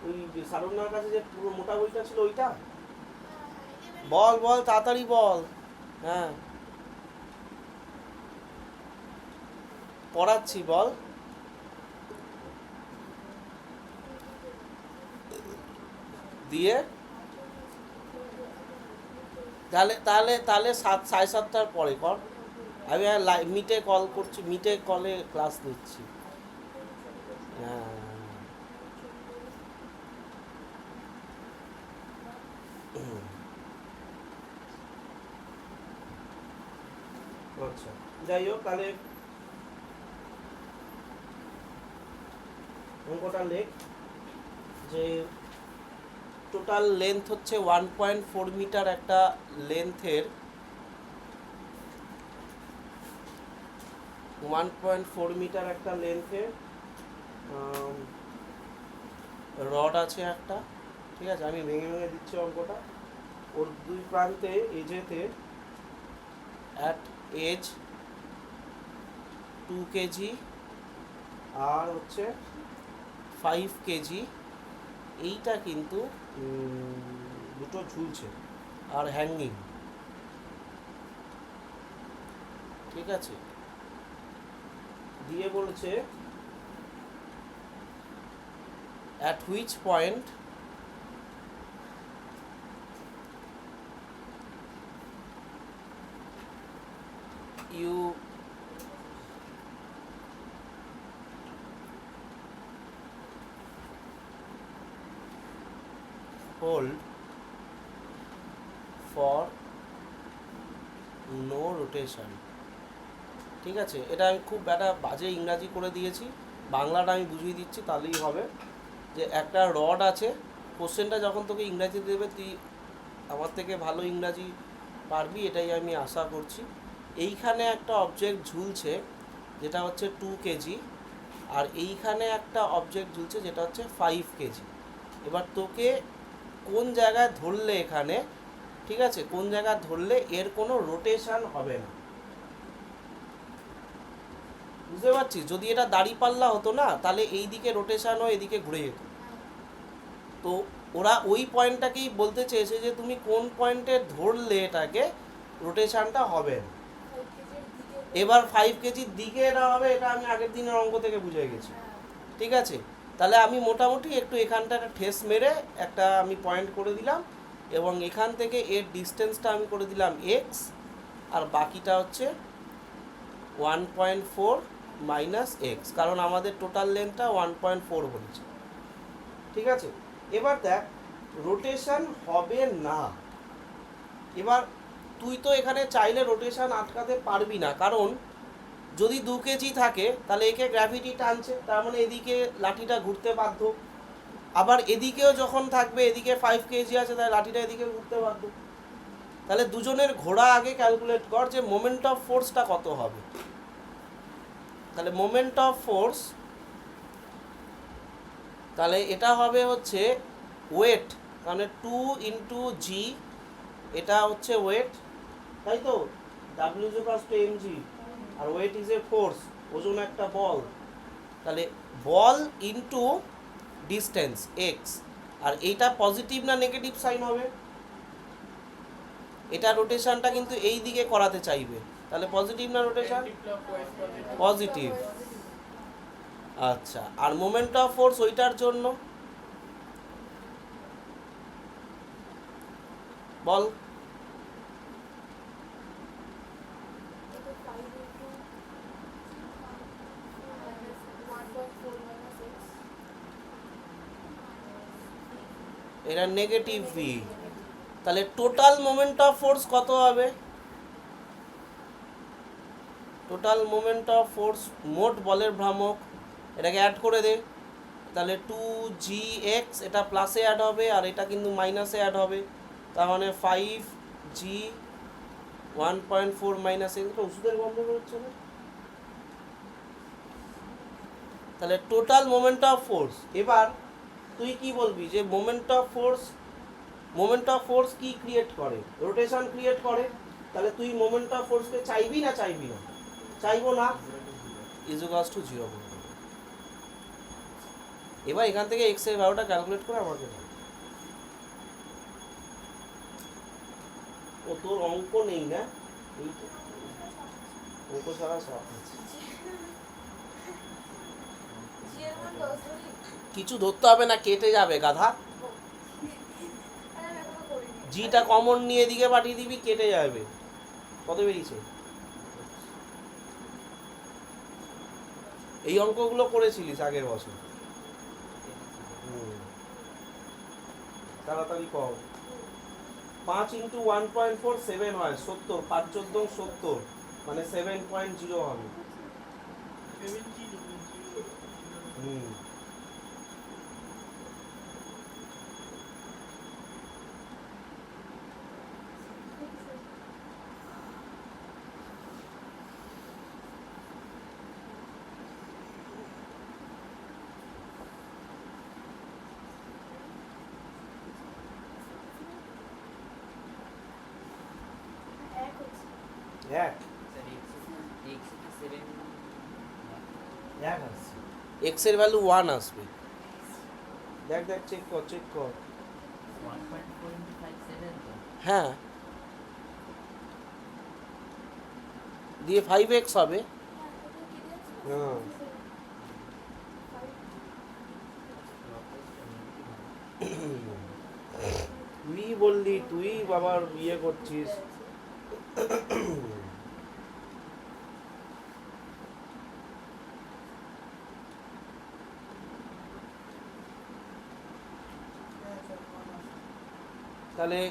[SPEAKER 1] ওই সারণ্যার কাছে যে পুরো মোটা বইটা ছিল ওইটা, বল বল তাড়াতাড়ি বল। হ্যাঁ পড়াচ্ছি, বল। দিয়ে তাহলে তাহলে তাহলে 7:30টার পরে কর, আমি মিটে কল করছি, মিটে কলে ক্লাস নিচ্ছি। হ্যাঁ আচ্ছা, যাই হোক তাহলে অঙ্কটা লেখ যে টোটাল লেন্থ হচ্ছে 1.4 মিটার, একটা লেন্থের 1.4 মিটার একটা লেন্থের রড আছে একটা। ঠিক আছে, আমি ভেঙে ভেঙে দিচ্ছি অঙ্কটা। ওর দুই প্রান্তে এজেতে অ্যাট এজ 2 কেজি আর হচ্ছে 5 কেজি, এইটা কিন্তু দুটো ঝুলছে আর হ্যাঙ্গিং। ঠিক আছে, দিয়ে বলছে at which point you hold for no rotation। ঠিক আছে, এটা আমি খুব একটা বাজে ইংরাজি করে দিয়েছি, বাংলাটা আমি বুঝিয়ে দিচ্ছি তাহলেই হবে। যে একটা রড আছে, কোশ্চেনটা যখন তোকে ইংরাজি দেবে তুই আমার থেকে ভালো ইংরাজি পারবি এটাই আমি আশা করছি। এইখানে একটা অবজেক্ট ঝুলছে যেটা হচ্ছে 2 কেজি, আর এইখানে একটা অবজেক্ট ঝুলছে যেটা হচ্ছে 5 কেজি। এবার তোকে কোন জায়গায় ধরলে এখানে, ঠিক আছে, কোন জায়গায় ধরলে এর কোনো রোটেশন হবে না, বুঝতে পারছিস? যদি এটা দাঁড়িপাল্লা হতো না তাহলে এই দিকে রোটেশন হয়ে এদিকে ঘুরে যেত। তো ওরা ওই পয়েন্টটাকেই বলতে চেয়েছে যে তুমি কোন পয়েন্টে ধরলে এটাকে রোটেশনটা হবে না। এবার 5 কেজির দিকে এটা হবে, এটা আমি আগের দিনের অঙ্ক থেকে বুঝে গেছি। ঠিক আছে, তাহলে আমি মোটামুটি একটু এখানটা একটা ঠেস মেরে একটা আমি পয়েন্ট করে দিলাম, এবং এখান থেকে এর ডিস্টেন্সটা আমি করে দিলাম এক্স, আর বাকিটা হচ্ছে 1.4 মাইনাস এক্স, কারণ আমাদের টোটাল লেন্থটা 1.4 বলেছে। ঠিক আছে, এবার দেখ রোটেশন হবে না। এবার তুই তো এখানে চাইলে রোটেশন আটকাতে পারবি না, কারণ যদি 2 কেজি থাকে তাহলে একে গ্র্যাভিটি টানছে, তার মানে এদিকে লাঠিটা ঘুরতে বাধ্য। আবার এদিকেও যখন থাকবে, এদিকে 5 কেজি আছে, তাহলে লাঠিটা এদিকে ঘুরতে বাধ্য। তাহলে দুজনের ঘোড়া আগে ক্যালকুলেট কর যে মোমেন্ট অফ ফোর্সটা কত হবে। তাহলে মোমেন্ট অফ ফোর্স, তাহলে এটা হবে হচ্ছে ওয়েট, মানে 2 ইন্টু জি, এটা হচ্ছে ওয়েট, তাই তো, W is equals to M G, আর ওয়েট ইজ এ ফোর্স, ওজন একটা বল। তাহলে বল ইন্টু ডিস্টেন্স এক্স, আর এইটা পজিটিভ না নেগেটিভ সাইন হবে? এটা রোটেশনটা কিন্তু এই দিকে করাতে চাইবে, তাহলে পজিটিভ না রোটেশন? পজিটিভ। আচ্ছা, আর মোমেন্ট অফ ফোর্স ওইটার জন্য বল। এটা নেগেটিভ ভি, তাহলে টোটাল মোমেন্ট অফ ফোর্স কত হবে? টোটাল মোমেন্ট অফ ফোর্স, মোট বলের ভ্রামক, এটাকে অ্যাড করে দে, তাহলে 2gx, এটা প্লাসে অ্যাড হবে আর এটা কিন্তু মাইনাসে অ্যাড হবে, তার মানে 5g 1.4 মাইনাস এক্স। ওষুধের গন্ধ বেরোচ্ছে না? তাহলে টোটাল মোমেন্ট অফ ফোর্স। এবার তুই কি বলবি যে মোমেন্ট অফ ফোর্স কি ক্রিয়েট করে? রোটেশন ক্রিয়েট করে। তাহলে তুই মোমেন্ট অফ ফোর্সকে চাইবি না চাইবি না? চাইবো না, ইজ ইকুয়ালস টু 0 বলবো। এবার এখান থেকে এক্স এর ভ্যালুটা ক্যালকুলেট করে আমাকে দাও। ও তোর অঙ্ক নেই না? অঙ্ক ছাড়া সব আছে। কিছু ধরতে হবে না, কেটে যাবে গাধা। জিটা কমন নিয়ে এদিকে পাঠিয়ে দিবি, কেটে যাবে। কত বেরিয়েছে? এই অঙ্কগুলো করেছিলিস আগের বছর। তাড়াতাড়ি কর। 5 ইন্টু 1.4 7 হয় 70, 5 14 70, মানে 7.0 হবে। এক আসছে, এক্স এর ভ্যালু 1 আসবে। দেখ দেখ, চেক কর। হ্যাঁ, দিয়ে 5x হবে। হ্যাঁ, তুই বললি, তুই বাবার বিয়ে করছিস। তাহলে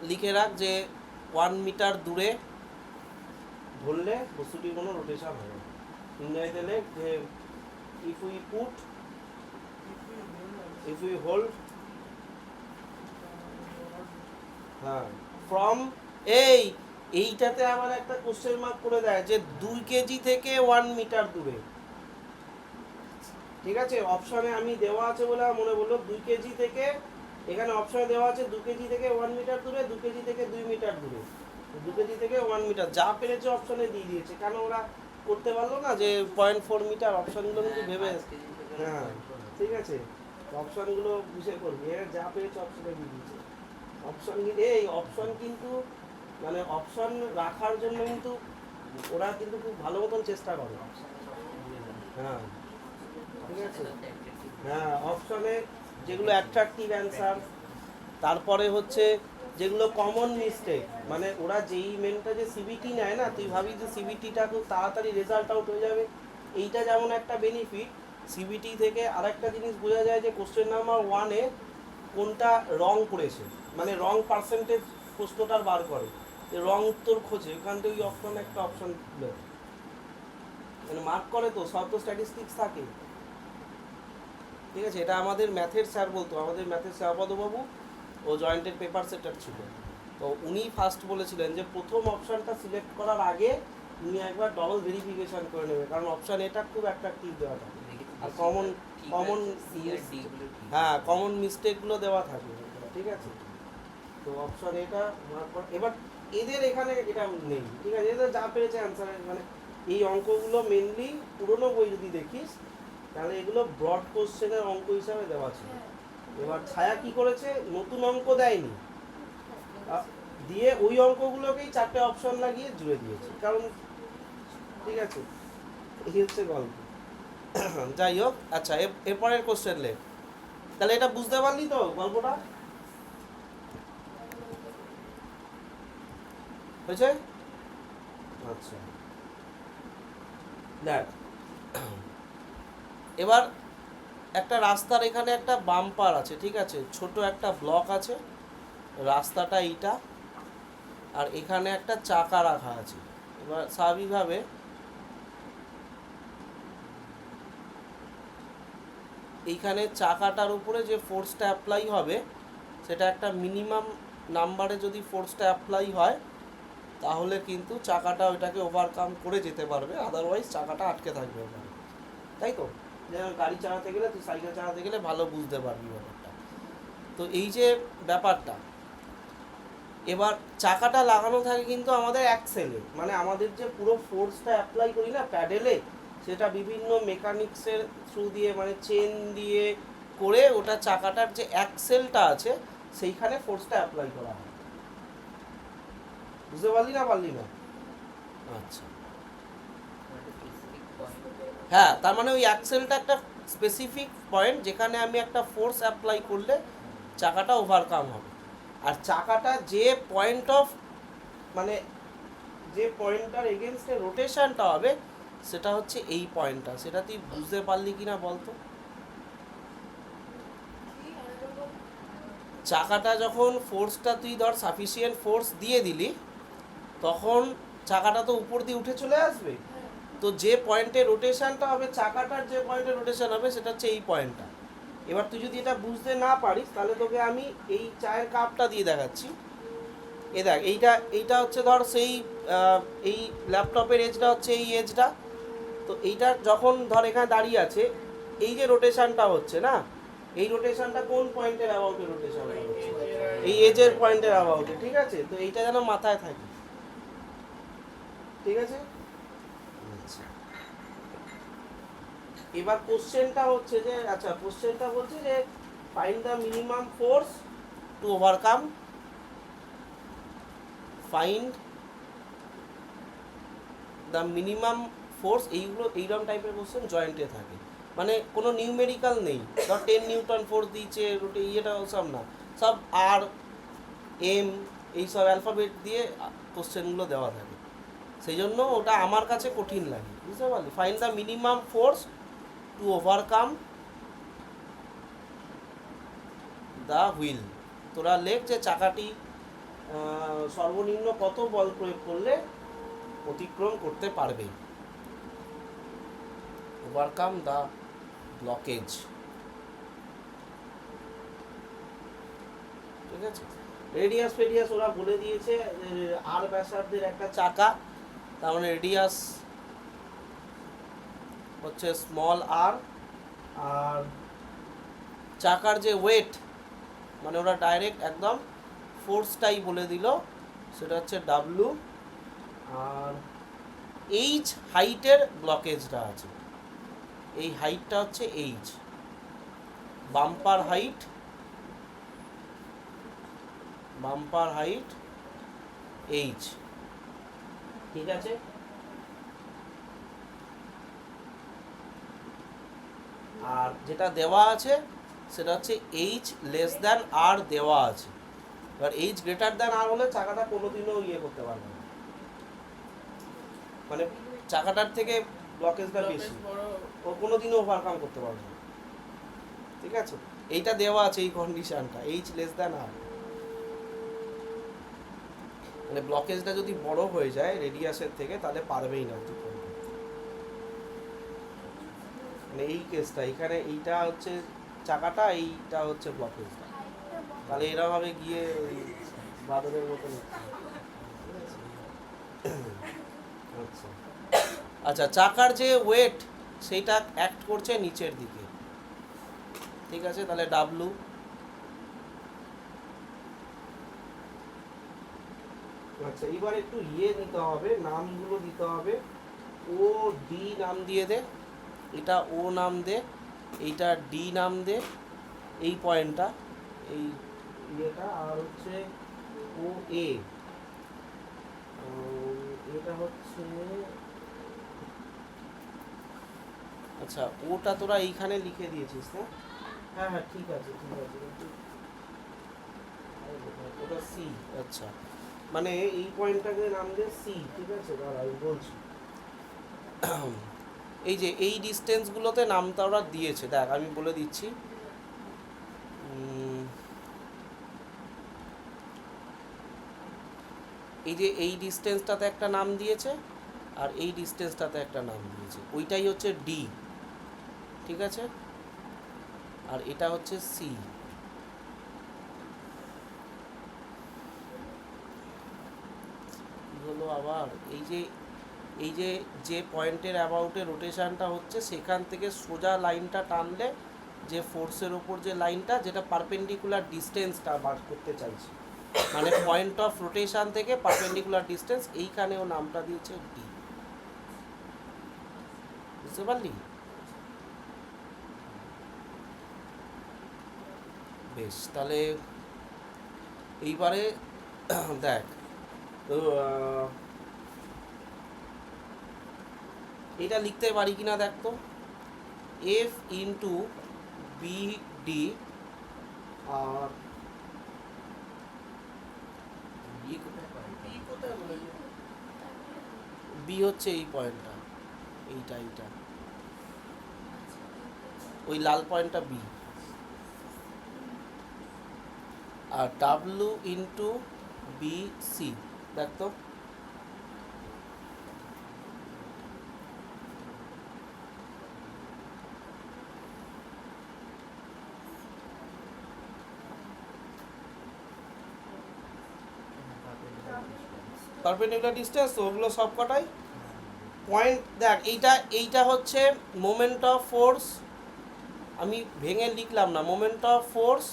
[SPEAKER 1] লিখে রাখ যে 1 মিটার দূরে ধরলে বস্তুটির কোনো রোটেশন হবে না। ইংরেজিতে লেখ যে if we hold হ্যাঁ ফ্রম, এইটাতে আবার একটা কোশ্চেন মার্ক করে দেয় যে 2 কেজি থেকে 1 মিটার দূরে। ঠিক আছে, অপশনে আমি দেওয়া আছে বলে আমার মনে বললো 2 কেজি থেকে, এখানে অপশনে দেওয়া আছে 2 কেজি থেকে 1 মিটার দূরে, 2 কেজি থেকে 2 মিটার দূরে, 2 কেজি থেকে 1 মিটার, যা পেরেছে অপশনে দিয়ে দিয়েছে। কেন ওরা করতে পারলো না যে 0.4 মিটার, অপশনগুলো কিন্তু ভেবে, হ্যাঁ ঠিক আছে, অপশনগুলো বুঝে করবি, এর যা পেয়েছে অপশনে দিয়ে দিচ্ছে। অপশন কিন্তু এই অপশন কিন্তু মানে অপশন রাখার জন্য কিন্তু ওরা কিন্তু খুব ভালো মতন চেষ্টা করে। হ্যাঁ ঠিক আছে, হ্যাঁ অপশনে যেগুলো অ্যাট্রাকটিভ অ্যান্সার, তারপরে হচ্ছে যেগুলো কমন মিস্টেক, মানে ওরা যেই মেনটা যে সিবিটি নেয় না, তুই ভাবি যে সিবিটিটা খুব তাড়াতাড়ি রেজাল্ট আউট হয়ে যাবে, এইটা যেমন একটা বেনিফিট। সিবিটি থেকে আরেকটা জিনিস বোঝা যায় যে কোশ্চেন নাম্বার 1-এ কোনটা রং করেছে, মানে রং পার্সেন্টেজ প্রশ্নটার বার করে, যে রং উত্তর খোঁজে, ওখান থেকে ওই অপশন একটা অপশন মানে মার্ক করে, তো সব তো স্ট্যাটিস্টিক্স থাকে। ঠিক আছে, এটা আমাদের ম্যাথের স্যার বলতো, আমাদের ম্যাথের শ্যামাপদবাবু, ও জয়েন্টেড পেপার সেটার ছিল, তো উনি ফার্স্ট বলেছিলেন যে প্রথম অপশানটা সিলেক্ট করার আগে উনি একবার ডবল ভেরিফিকেশন করে নেবে, কারণ অপশান এটা খুব অ্যাট্রাকটিভ দেওয়া থাকে, আর কমন হ্যাঁ কমন মিস্টেকগুলো দেওয়া থাকে। ঠিক আছে, তো অপশন এটা এবার এদের এখানে এটা নেই। ঠিক আছে, এদের যা পেরেছে অ্যান্সার, মানে এই অঙ্কগুলো মেনলি পুরনো বই যদি দেখিস তাহলে এগুলো ব্রড কোশ্চেনের অঙ্ক হিসাবে দেওয়া ছিল। এবার ছায়া কি করেছে, নতুন অঙ্ক দেয়নি, দিয়ে ওই অঙ্কগুলোকেই 4টে অপশন লাগিয়ে জুড়ে দিয়েছে, কারণ ঠিক আছে এই হচ্ছে গল্প। যাই হোক, আচ্ছা এরপরের কোশ্চেন লে, তাহলে এটা বুঝতে পারলি তো গল্পটা হয়েছে? আচ্ছা দেখ, এবার একটা রাস্তার এখানে একটা বাম্পার আছে, ঠিক আছে, ছোট একটা ব্লক আছে, রাস্তাটা এইটা, আর এখানে একটা চাকা রাখা আছে। এবার স্বাভাবিকভাবে এইখানে চাকাটার উপরে যে ফোর্সটা অ্যাপ্লাই হবে সেটা একটা মিনিমাম নাম্বারে যদি ফোর্সটা অ্যাপ্লাই হয় তাহলে কিন্তু চাকাটা ওইটাকে ওভারকাম করে যেতে পারবে, আদারওয়াইজ চাকাটা আটকে থাকবে ওখানে, তাই তো? যেমন গাড়ি চালাতে গেলে, তুই সাইকেল চালাতে গেলে ভালো বুঝতে পারবি ব্যাপারটা। তো এই যে ব্যাপারটা, এবার চাকাটা লাগানো থাকে কিন্তু আমাদের অ্যাক্সেলে, মানে আমাদের যে পুরো ফোর্সটা অ্যাপ্লাই করি না প্যাডেলে, সেটা বিভিন্ন মেকানিক্সের থ্রু দিয়ে, মানে চেন দিয়ে করে ওটা চাকাটার যে অ্যাক্সেলটা আছে সেইখানে ফোর্সটা অ্যাপ্লাই করা হয়। বুঝতে পারলি না পারলি না? আচ্ছা, হ্যাঁ তার মানে ওই অ্যাক্সেলটা একটা স্পেসিফিক পয়েন্ট যেখানে আমি একটা ফোর্স অ্যাপ্লাই করলে চাকাটা ওভারকাম হবে, আর চাকাটা যে পয়েন্ট অফ, মানে যে পয়েন্টটার এগেনস্টে রোটেশনটা হবে সেটা হচ্ছে এই পয়েন্টটা। সেটা তুই বুঝতে পারলি কি না বলতো? চাকাটা যখন ফোর্সটা তুই ধর সাফিসিয়েন্ট ফোর্স দিয়ে দিলি, তখন চাকাটা তো উপর দিয়ে উঠে চলে আসবে, তো যে পয়েন্টে রোটেশনটা হবে, চাকাটার যে পয়েন্টে রোটেশন হবে সেটা হচ্ছে এই পয়েন্টটা। এবার তুই যদি এটা বুঝতে না পারিস তাহলে তোকে আমি এই চায়ের কাপটা দিয়ে দেখাচ্ছি। এ দেখ, এইটা হচ্ছে ধর সেই এই ল্যাপটপের এজটা হচ্ছে এই এজটা, তো এইটা যখন ধর এখানে দাঁড়িয়ে আছে, এই যে রোটেশনটা হচ্ছে না, এই রোটেশনটা কোন পয়েন্টের অ্যাবাউটে রোটেশন হচ্ছে? এই এজের পয়েন্টের অ্যাবাউটে। ঠিক আছে, তো এইটা যেন মাথায় থাকে। ঠিক আছে, আচ্ছা এবার কোশ্চেনটা হচ্ছে যে, আচ্ছা কোশ্চেনটা বলছে যে find the minimum force to overcome, find the minimum force, এইগুলো এইরকম টাইপের কোশ্চেন জয়েন্টে থাকে, মানে কোনো নিউমেরিক্যাল নেই, ধর 10 নিউটন ফোর্স দিয়েছে রুটে, ইয়েটা সব না, সব আর এম এইসব অ্যালফাবেট দিয়ে কোশ্চেনগুলো দেওয়া থাকে, সেই জন্য ওটা আমার কাছে কঠিন লাগে, বুঝতে পারলি? Find the minimum force to overcome the wheel, তোরা লেখ যে চাকাটি সর্বনিম্ন কত বল প্রয়োগ করলে অতিক্রম করতে পারবে, ওভারকাম দ্য ব্লকেজ। ঠিক আছে, রেডিয়াস ফেডিয়াস ওরা বলে দিয়েছে, আর ব্যাসার্ধের একটা চাকা, তার মানে রেডিয়াস হচ্ছে স্মল আর, আর চাকার যে ওয়েট, মানে ওরা ডাইরেক্ট একদম ফোর্সটাই বলে দিল, সেটা হচ্ছে ডাব্লু, আর এইচ হাইটের ব্লকেজটা আছে, এই হাইটটা হচ্ছে এইচ, বাম্পার হাইট এইচ, ঠিক আছে। আর যেটা দেওয়া আছে সেটা হচ্ছে এইচ লেস দ্যান আর দেওয়া আছে। এবার এইচ গ্রেটার দ্যান আর হলে চাকাটা কোনোদিনও ইয়ে করতে পারবে না, মানে চাকাটার থেকে ব্লকেজটা বেশি, ও কোনোদিনও ওভারকাম করতে পারবে না, ঠিক আছে। এইটা দেওয়া আছে এই কন্ডিশনটা, এইচ লেস দ্যান আর, মানে ব্লকেজটা যদি বড় হয়ে যায় রেডিয়াসের থেকে তাহলে পারবেই না অতিক্রম করতে। মানে এই কেসটা এখানে এইটা হচ্ছে চাকাটা, এইটা হচ্ছে ব্লকেজটা, তাহলে এরকমভাবে গিয়ে ওই বাদলের মতন আচ্ছা আচ্ছা, চাকার যে ওয়েট সেইটা অ্যাক্ট করছে নিচের দিকে, ঠিক আছে। তাহলে ডাব্লু, আচ্ছা এবার একটু ইয়ে দিতে হবে, নামগুলো দিতে হবে। ও ডি নাম দিয়ে দে, এটা ও নাম দে, এইটা ডি নাম দে, এই পয়েন্টটা এই ইয়েটা, আর হচ্ছে ও এ, এটা হচ্ছে, আচ্ছা ওটা তোরা এইখানে লিখে দিয়েছিস না? হ্যাঁ হ্যাঁ ঠিক আছে ঠিক আছে, ওটা সি, আচ্ছা মানে এই পয়েন্টটাকে নাম দিয়ে সি, ঠিক আছে। দাঁড়া আমি বলছি, এই যে এই ডিস্টেন্সগুলোতে নামটা ওরা দিয়েছে, দেখ আমি বলে দিচ্ছি। এই যে এই ডিস্টেন্সটাতে একটা নাম দিয়েছে আর এই ডিস্টেন্সটাতে একটা নাম দিয়েছে, ওইটাই হচ্ছে ডি, ঠিক আছে। আর এটা হচ্ছে সি। হলো আবার এই যে যে পয়েন্টের অ্যাবাউটে রোটেশনটা হচ্ছে সেখান থেকে সোজা লাইনটা টানলে যে ফোর্সের ওপর যে লাইনটা, যেটা পারপেন্ডিকুলার ডিস্টেন্সটা বার করতে চাইছি, মানে পয়েন্ট অফ রোটেশন থেকে পারপেন্ডিকুলার ডিস্টেন্স, এইখানেও নামটা দিয়েছে ডি, বুঝতে পারলি? বেশ, তাহলে এইবারে দেখ তো এটা লিখতে পারি কিনা দেখ তো, এফ ইন্টু বি ডি, আর বি হচ্ছে এই পয়েন্টটা, এইটা ওই লাল পয়েন্টটা বি, আর ডাব্লু ইন্টু বি সি, দেখ তো পারপেন্ডিকুলার ডিস্টেন্স, ওগুলো সব কটাই পয়েন্ট। দেখ এইটা হচ্ছে মোমেন্ট অফ ফোর্স, আমি ভেঙে লিখলাম না, moment of force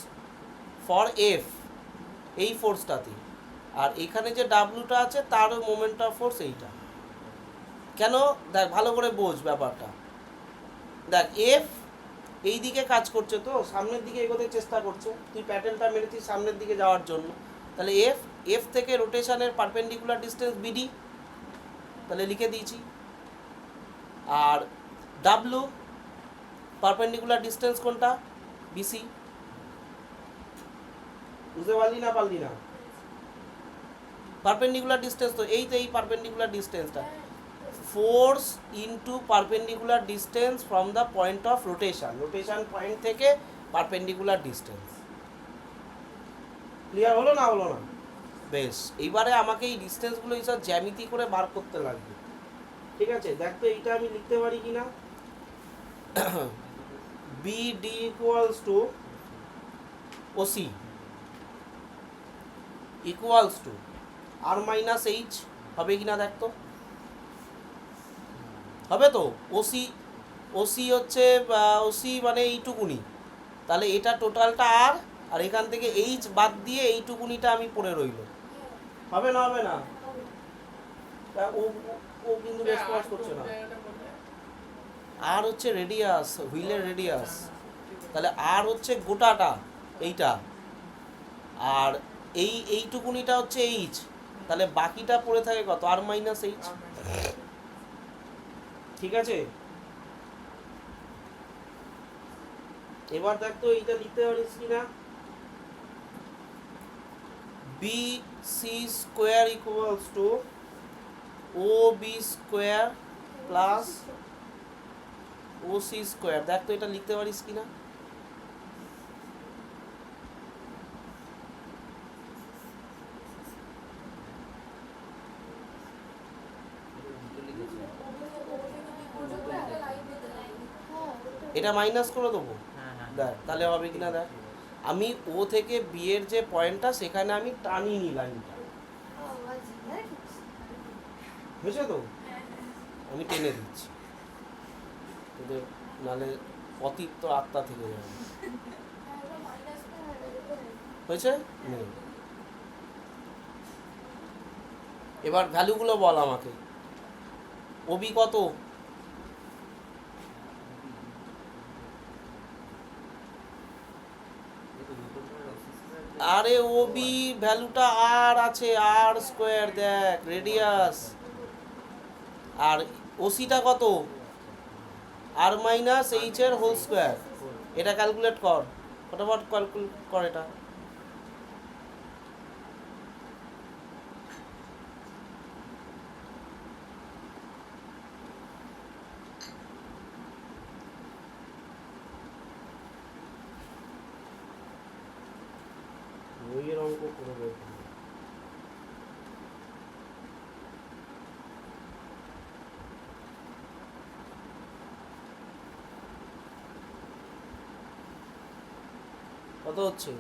[SPEAKER 1] for F, এই ফোর্সটাতে, আর এখানে যে ডাব্লুটা আছে তারও মোমেন্ট অফ ফোর্স এইটা। কেন দেখ ভালো করে বোঝ ব্যাপারটা, দেখ এফ এই দিকে কাজ করছে, তো সামনের দিকে এগোতে চেষ্টা করছে, তুই প্যাটেলটা মেরেছিস সামনের দিকে যাওয়ার জন্য, তাহলে এফ থেকে রোটেশনের পারপেন্ডিকুলার ডিস্টেন্স বিডি, তাহলে লিখে দিয়েছি। আর ডাব্লু পারপেন্ডিকুলার ডিস্টেন্স কোনটা, বিসি, বুঝতে পারলি না পারলি না? পারপেন্ডিকুলার ডিস্টেন্স তো এই পারপেন্ডিকুলার ডিস্টেন্সটা, force into perpendicular distance from the point of rotation point থেকে পারপেন্ডিকুলার ডিস্টেন্স। ক্লিয়ার হলো না হলো না? বেশ, এইবারে আমাকে এই ডিস্টেন্সগুলো এইসব জ্যামিতি করে বার করতে লাগবে, ঠিক আছে। দেখ তো এইটা আমি লিখতে পারি কিনা, B D equals to OC equals to R minus H, হবে কিনা দেখ তো, হবে তো। ওসি হচ্ছে ওসি মানে এইটুকুনি, তাহলে এটা টোটালটা আর এখান থেকে এইচ বাদ দিয়ে এইটুকুনিটা আমি পড়ে রইল, হবে না হবে না? ও ও কিন্তু রেসপন্স করছে না। আর হচ্ছে রেডিয়াস, হুইলের রেডিয়াস, তাহলে আর হচ্ছে গোটাটা এইটা, আর এইটুকুনিটা হচ্ছে এইচ, তাহলে বাকিটা পড়ে থাকে কত, আর মাইনাস এইচ। ঠিক আছে, এবার দেখ তো এইটা লিখতে পারিস কিনা। B C square equals to O B square plus O C square, দেখ তো এটা লিখতে পারিস কিনা। এটা মাইনাস করে দেবো, দেখ তাহলে হবে কিনা দেখ। আমি ও থেকে বি এর যে পয়েন্টটা সেখানে আমি টানিনি লাইনটা, বুঝছো তো, আমি টেনে দিচ্ছি তোদের, নাহলে অতিরিক্ত আত্মা থেকে যাবে। হয়েছে? নেই। এবার ভ্যালুগুলো বল আমাকে। ওবি কত? আরে ওবি ভ্যালুটা আর আছে, আর স্কোয়ার, দেখ রেডিয়াস। আর ওসিটা কত? আর মাইনাস এইচ এর হোল স্কোয়ার। এটা ক্যালকুলেট কর, ফটাফট ক্যালকুলেট কর এটা। বইয়ের অঙ্ক করে বই। কত হচ্ছে?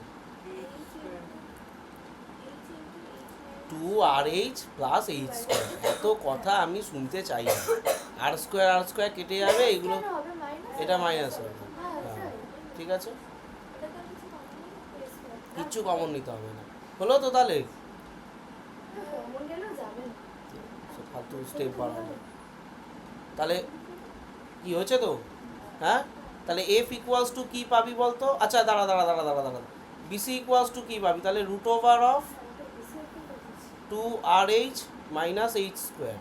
[SPEAKER 1] 2rh plus H square. এত কথা আমি শুনতে চাই না। আর স্কোয়ার কেটে যাবে, এগুলো এটা মাইনাস হবে। হ্যাঁ ঠিক আছে, কিচ্ছু কমন নিতে হবে না। হলো তো তাহলে, ফালতু স্টেপ বাড়ানো। তাহলে কি হয়েছে তো? হ্যাঁ, তাহলে এফ ইকুয়ালস টু কী পাবি বলতো? আচ্ছা দাঁড়া, বিসি ইকুয়ালস টু কী পাবি তাহলে? Root over of 2rh minus H square.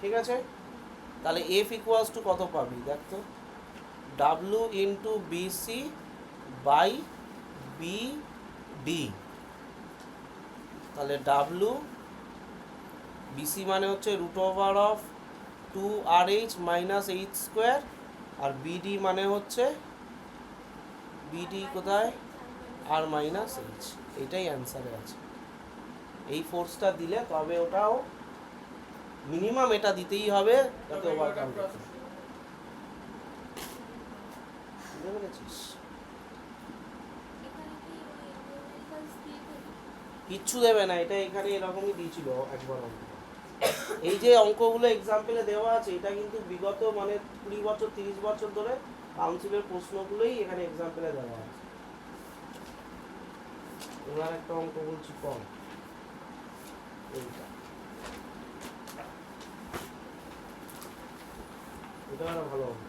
[SPEAKER 1] ঠিক আছে, তাহলে এফ ইকুয়ালস টু কত পাবি দেখ তো? W into BC by BD. তাহলে ডাব্লু বিসি মানে হচ্ছে root over of 2rh minus H square, আর বিডি মানে হচ্ছে, বিডি কোথায়? আর মাইনাস এইচ। এটাই অ্যান্সারে আছে। এই ফোর্সটা দিলে তবে ওটাও মিনিমাম এটা দিতেই হবে যাতে ওভারকাম করতে। বুঝতে পেরেছিস? কিচ্ছু দেবে না, এটা এখানে এরকমই দিয়েছিল একবার অঙ্ক। এই যে অঙ্কগুলো এক্সাম্পলে দেওয়া আছে, এটা কিন্তু বিগত মানে 20 বছর 30 বছর ধরে কাউন্সিলের প্রশ্নগুলোই এখানে এক্সাম্পলে দেওয়া আছে। এবার একটা অঙ্ক বলছি কম, এইটা এটা ভালো অঙ্ক।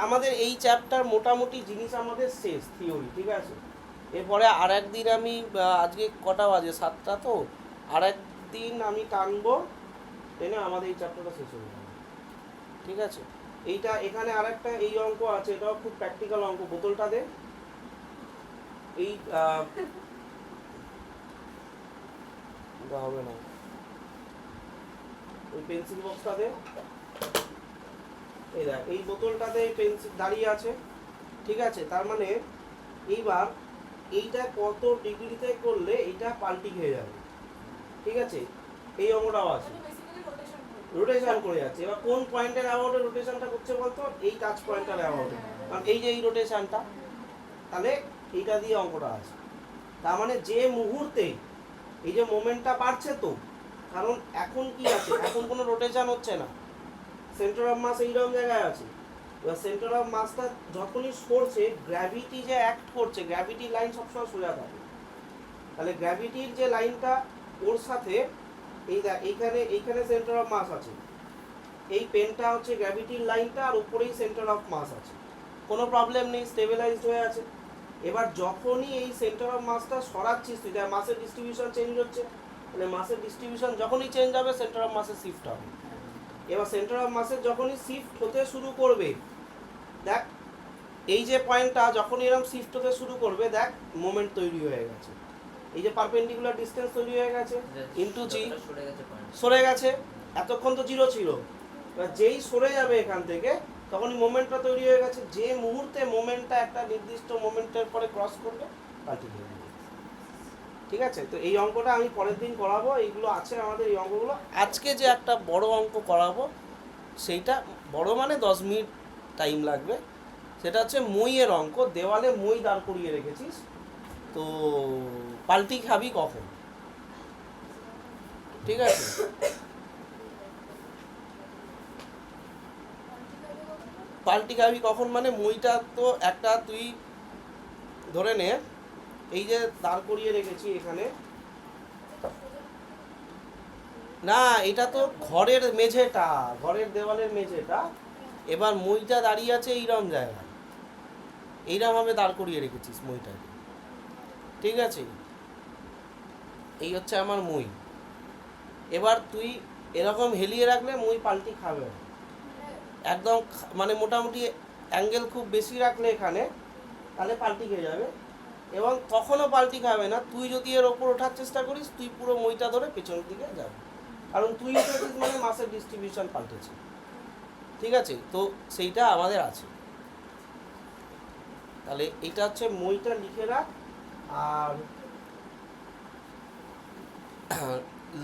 [SPEAKER 1] আমাদের এই চ্যাপ্টার মোটামুটি জিনিস আমাদের শেষ থিওরি, ঠিক আছে। এরপরে আর একদিন আমি, আজকে কটা বাজে? 7টা, তো আর একদিন আমি টানবো, টেনে আমাদের এই চ্যাপ্টারটা শেষ হয়ে যাবে। ঠিক আছে, এইটা এখানে আর একটা এই অঙ্ক আছে, এটাও খুব প্র্যাকটিক্যাল অঙ্ক। বোতলটা দে, এই হবে না, ওই পেন্সিল বক্সটা দে। এই দেখ, এই বোতলটাতে পেন্সিল দাঁড়িয়ে আছে, ঠিক আছে। তার মানে এইবার এইটা কত ডিগ্রিতে করলে এইটা পাল্টি খেয়ে যাবে, ঠিক আছে। এই অঙ্কটাও আছে, রোটেশন করে যাচ্ছে। এবার কোন পয়েন্টের অ্যাবাউটে রোটেশনটা করছে বলতো? এই টাচ পয়েন্টের অ্যাবাউটে, কারণ এই যে এই রোটেশনটা, তাহলে এইটা দিয়ে অঙ্কটা আছে। তার মানে যে মুহূর্তে এই যে মোমেন্টটা বাড়ছে, তো কারণ এখন কি আছে, এখন কোনো রোটেশন হচ্ছে না, সেন্টার অফ মাস এইরকম জায়গায় আছে। এবার সেন্টার অফ মাসটা যখনই সরছে, গ্র্যাভিটি যে অ্যাক্ট করছে, গ্র্যাভিটি লাইন সবসময় সোজা থাকে, তাহলে গ্র্যাভিটির যে লাইনটা ওর সাথে এইখানে সেন্টার অফ মাস আছে, এই পেনটা হচ্ছে গ্র্যাভিটির লাইনটা আর উপরেই সেন্টার অফ মাস আছে, কোনো প্রবলেম নেই, স্টেবিলাইজড হয়ে আছে। এবার যখনই এই সেন্টার অফ মাসটা সরাচ্ছিস তুই, তাই মাসের ডিস্ট্রিবিউশন চেঞ্জ হচ্ছে, মানে মাসের ডিস্ট্রিবিউশন যখনই চেঞ্জ হবে সেন্টার অফ মাসের শিফট হবে। এবার সেন্টার অফ মাসের যখনই শিফট হতে শুরু করবে, দেখ এই যে পয়েন্টটা যখনই এরকম শিফট হতে শুরু করবে, দেখ মোমেন্ট তৈরি হয়ে গেছে, এই যে পারপেন্ডিকুলার ডিসটেন্স তৈরি হয়ে গেছে ইনটু জি, সরে গেছে, এতক্ষণ তো জিরো ছিল, এবার যেই সরে যাবে এখান থেকে তখনই মোমেন্টটা তৈরি হয়ে গেছে, যে মুহূর্তে মোমেন্টটা একটা নির্দিষ্ট মোমেন্টের পরে ক্রস করবে পাল্টে যাবে। ঠিক আছে, তো এই অঙ্কটা আমি পরের দিন করাবো, এইগুলো আছে আমাদের এই অঙ্কগুলো। আজকে যে একটা বড় অঙ্ক করাবো, সেইটা বড় মানে 10 মিনিট টাইম লাগবে, সেটা হচ্ছে মইয়ের অঙ্ক। দেওয়ালে মই দাঁড় করিয়ে রেখেছিস, তো পাল্টি খাবি কখন? ঠিক আছে, পাল্টি খাবি কখন মানে মইটা তো একটা তুই ধরে নে, এই যে দাঁড় করিয়ে রেখেছি এখানে, না এটা তো ঘরের মেঝেটা, ঘরের দেওয়ালের মেঝেটা, এবার মইটা দাঁড়িয়ে আছে এইরকম জায়গায়, এইরকম ভাবে দাঁড় করিয়ে রেখেছিস মইটাকে। ঠিক আছে, এই হচ্ছে আমার মই। এবার তুই এরকম হেলিয়ে রাখলে মই পাল্টি খাবে না। একদম মানে মোটামুটি অ্যাঙ্গেল খুব বেশি রাখলে এখানে, তাহলে পাল্টি খেয়ে যাবে, এবং কখনো পাল্টি খাবে না। তুই যদি এর ওপর ওঠার চেষ্টা করিস, তুই পুরো মইটা ধরে পেছনের দিকে যাবে, কারণ তুই উঠেছিস মানে মাসের ডিস্ট্রিবিউশন পাল্টেছে। ঠিক আছে, তো সেইটা আমাদের আছে। তাহলে এটা হচ্ছে মইটা লিখে রাখ। আর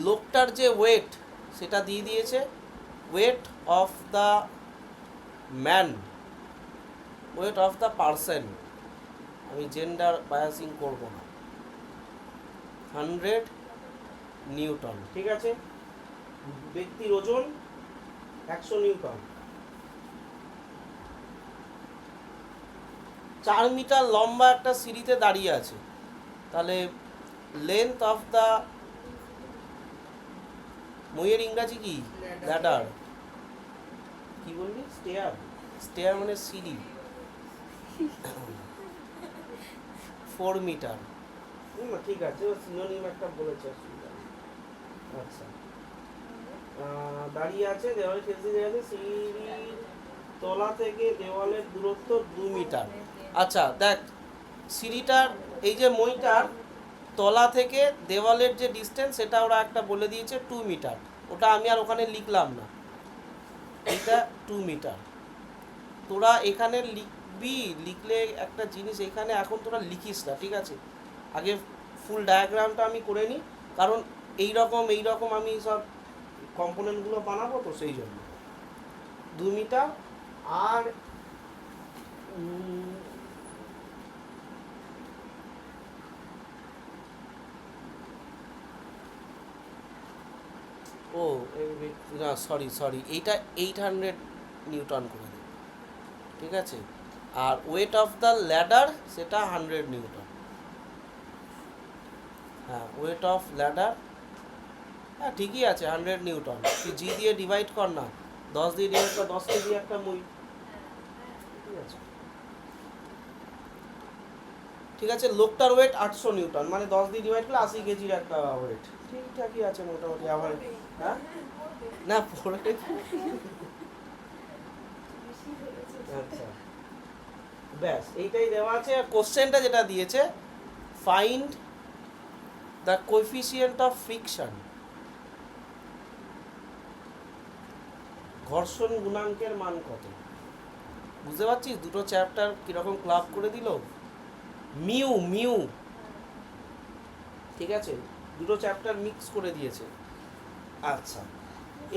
[SPEAKER 1] লোকটার যে ওয়েট সেটা দিয়ে দিয়েছে, weight of the man, weight of the person, আমি জেন্ডার বায়াসিং করব না, 100 নিউটন। ঠিক আছে, ব্যক্তির ওজন 100 নিউটন। 4 মিটার লম্বা একটা সিঁড়িতে দাঁড়িয়ে আছে, তাহলে লেন্থ অফ দ্য, মইয়ের ইংরাজি কি? ল্যাডার। কি বললি? স্টেয়ার। স্টেয়ার মানে সিঁড়ি, 4 মিটার। ঠিক আছে, ও সিনোনিম একটা বলেছে, অসুবিধা নেই। আচ্ছা, দাঁড়িয়ে আছে, দেওয়ালে ঠেস দিয়ে আছে, সিঁড়ির তলা থেকে দেওয়ালের দূরত্ব 2 মিটার। আচ্ছা দেখ, সিঁড়িটার এই যে মইটার তলা থেকে দেওয়ালের যে ডিস্টেন্স সেটা ওরা একটা বলে দিয়েছে 2 মিটার, ওটা আমি আর ওখানে লিখলাম না, এটা 2 মিটার। তোরা এখানে লিখবি, লিখলে একটা জিনিস এখানে এখন তোরা লিখিস না, ঠিক আছে, আগে ফুল ডায়াগ্রামটা আমি করে নিই, কারণ এই রকম আমি সব কম্পোনেন্টগুলো বানাবো, তো সেই জন্য 2 মিটার। আর ও না, সরি, এইটা 800 নিউটন করে দেবে। ঠিক আছে, আর ওয়েট অফ দ্য ল্যাডার সেটা 100 নিউটন। হ্যাঁ, ওয়েট অফ ল্যাডার, হ্যাঁ ঠিকই আছে, 100 নিউটন। তুই জি দিয়ে ডিভাইড কর না, 10 দিয়ে ডিভাইড কর, 10 কেজি একটা মই। ঠিক আছে, ঠিক আছে, লোকটার ওয়েট 800 নিউটন, মানে 10 দিয়ে ডিভাইড করলে 80 কেজির একটা ওয়েট। ঠিকঠাকই আছে মোটামুটি, আবার হ্যাঁ না পড়ে। আচ্ছা ব্যাস, এইটাই দেওয়া আছে। আর কোশ্চেনটা যেটা দিয়েছে, find the coefficient of friction, ঘর্ষণ গুণাঙ্কের মান কত? বুঝতে পারছিস দুটো চ্যাপ্টার কিরকম ক্লাব করে দিল, মিউ। ঠিক আছে, দুটো চ্যাপ্টার মিক্স করে দিয়েছে। আচ্ছা,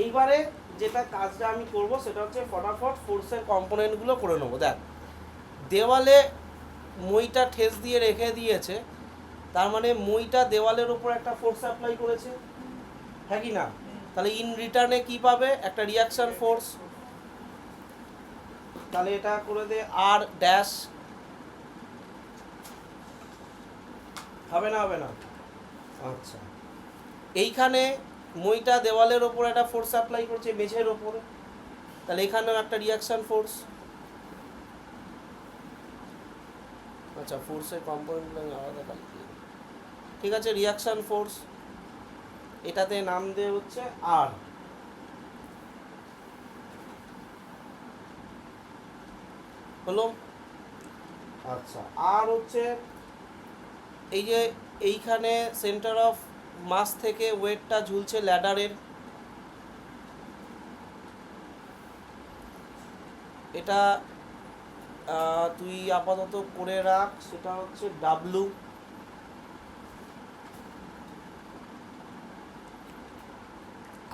[SPEAKER 1] এইবারে যেটা কাজটা আমি করব সেটা হচ্ছে ফটাফট ফোর্সের কম্পোনেন্টগুলো করে নেবো। দেখ, দেওয়ালে মইটা ঠেস দিয়ে রেখে দিয়েছে, তার মানে মইটা দেওয়ালের উপর একটা ফোর্স অ্যাপ্লাই করেছে, হ্যাঁ কি না? তাহলে ইন রিটার্নে কি পাবে? একটা রিয়াকশন ফোর্স। তাহলে এটা করে দে আর ড্যাশ, হবে না আচ্ছা, এইখানে মইটা দেওয়ালের ওপর একটা ফোর্স অ্যাপ্লাই করছে মেঝের ওপরে, তাহলে এখানেও একটা রিয়াকশান ফোর্স। আচ্ছা, ফোর্সের কম্পোনেন্ট আলাদা কালকে, ঠিক আছে, রিয়াকশান ফোর্স, এটাতে নাম দেওয়া হচ্ছে আর। হলো? আচ্ছা, আর হচ্ছে এই যে এইখানে সেন্টার অফ মাস থেকে ওয়েটটা ঝুলছে ল্যাডারের, এটা তুই আপাতত করে রাখ, সেটা হচ্ছে ডাব্লু।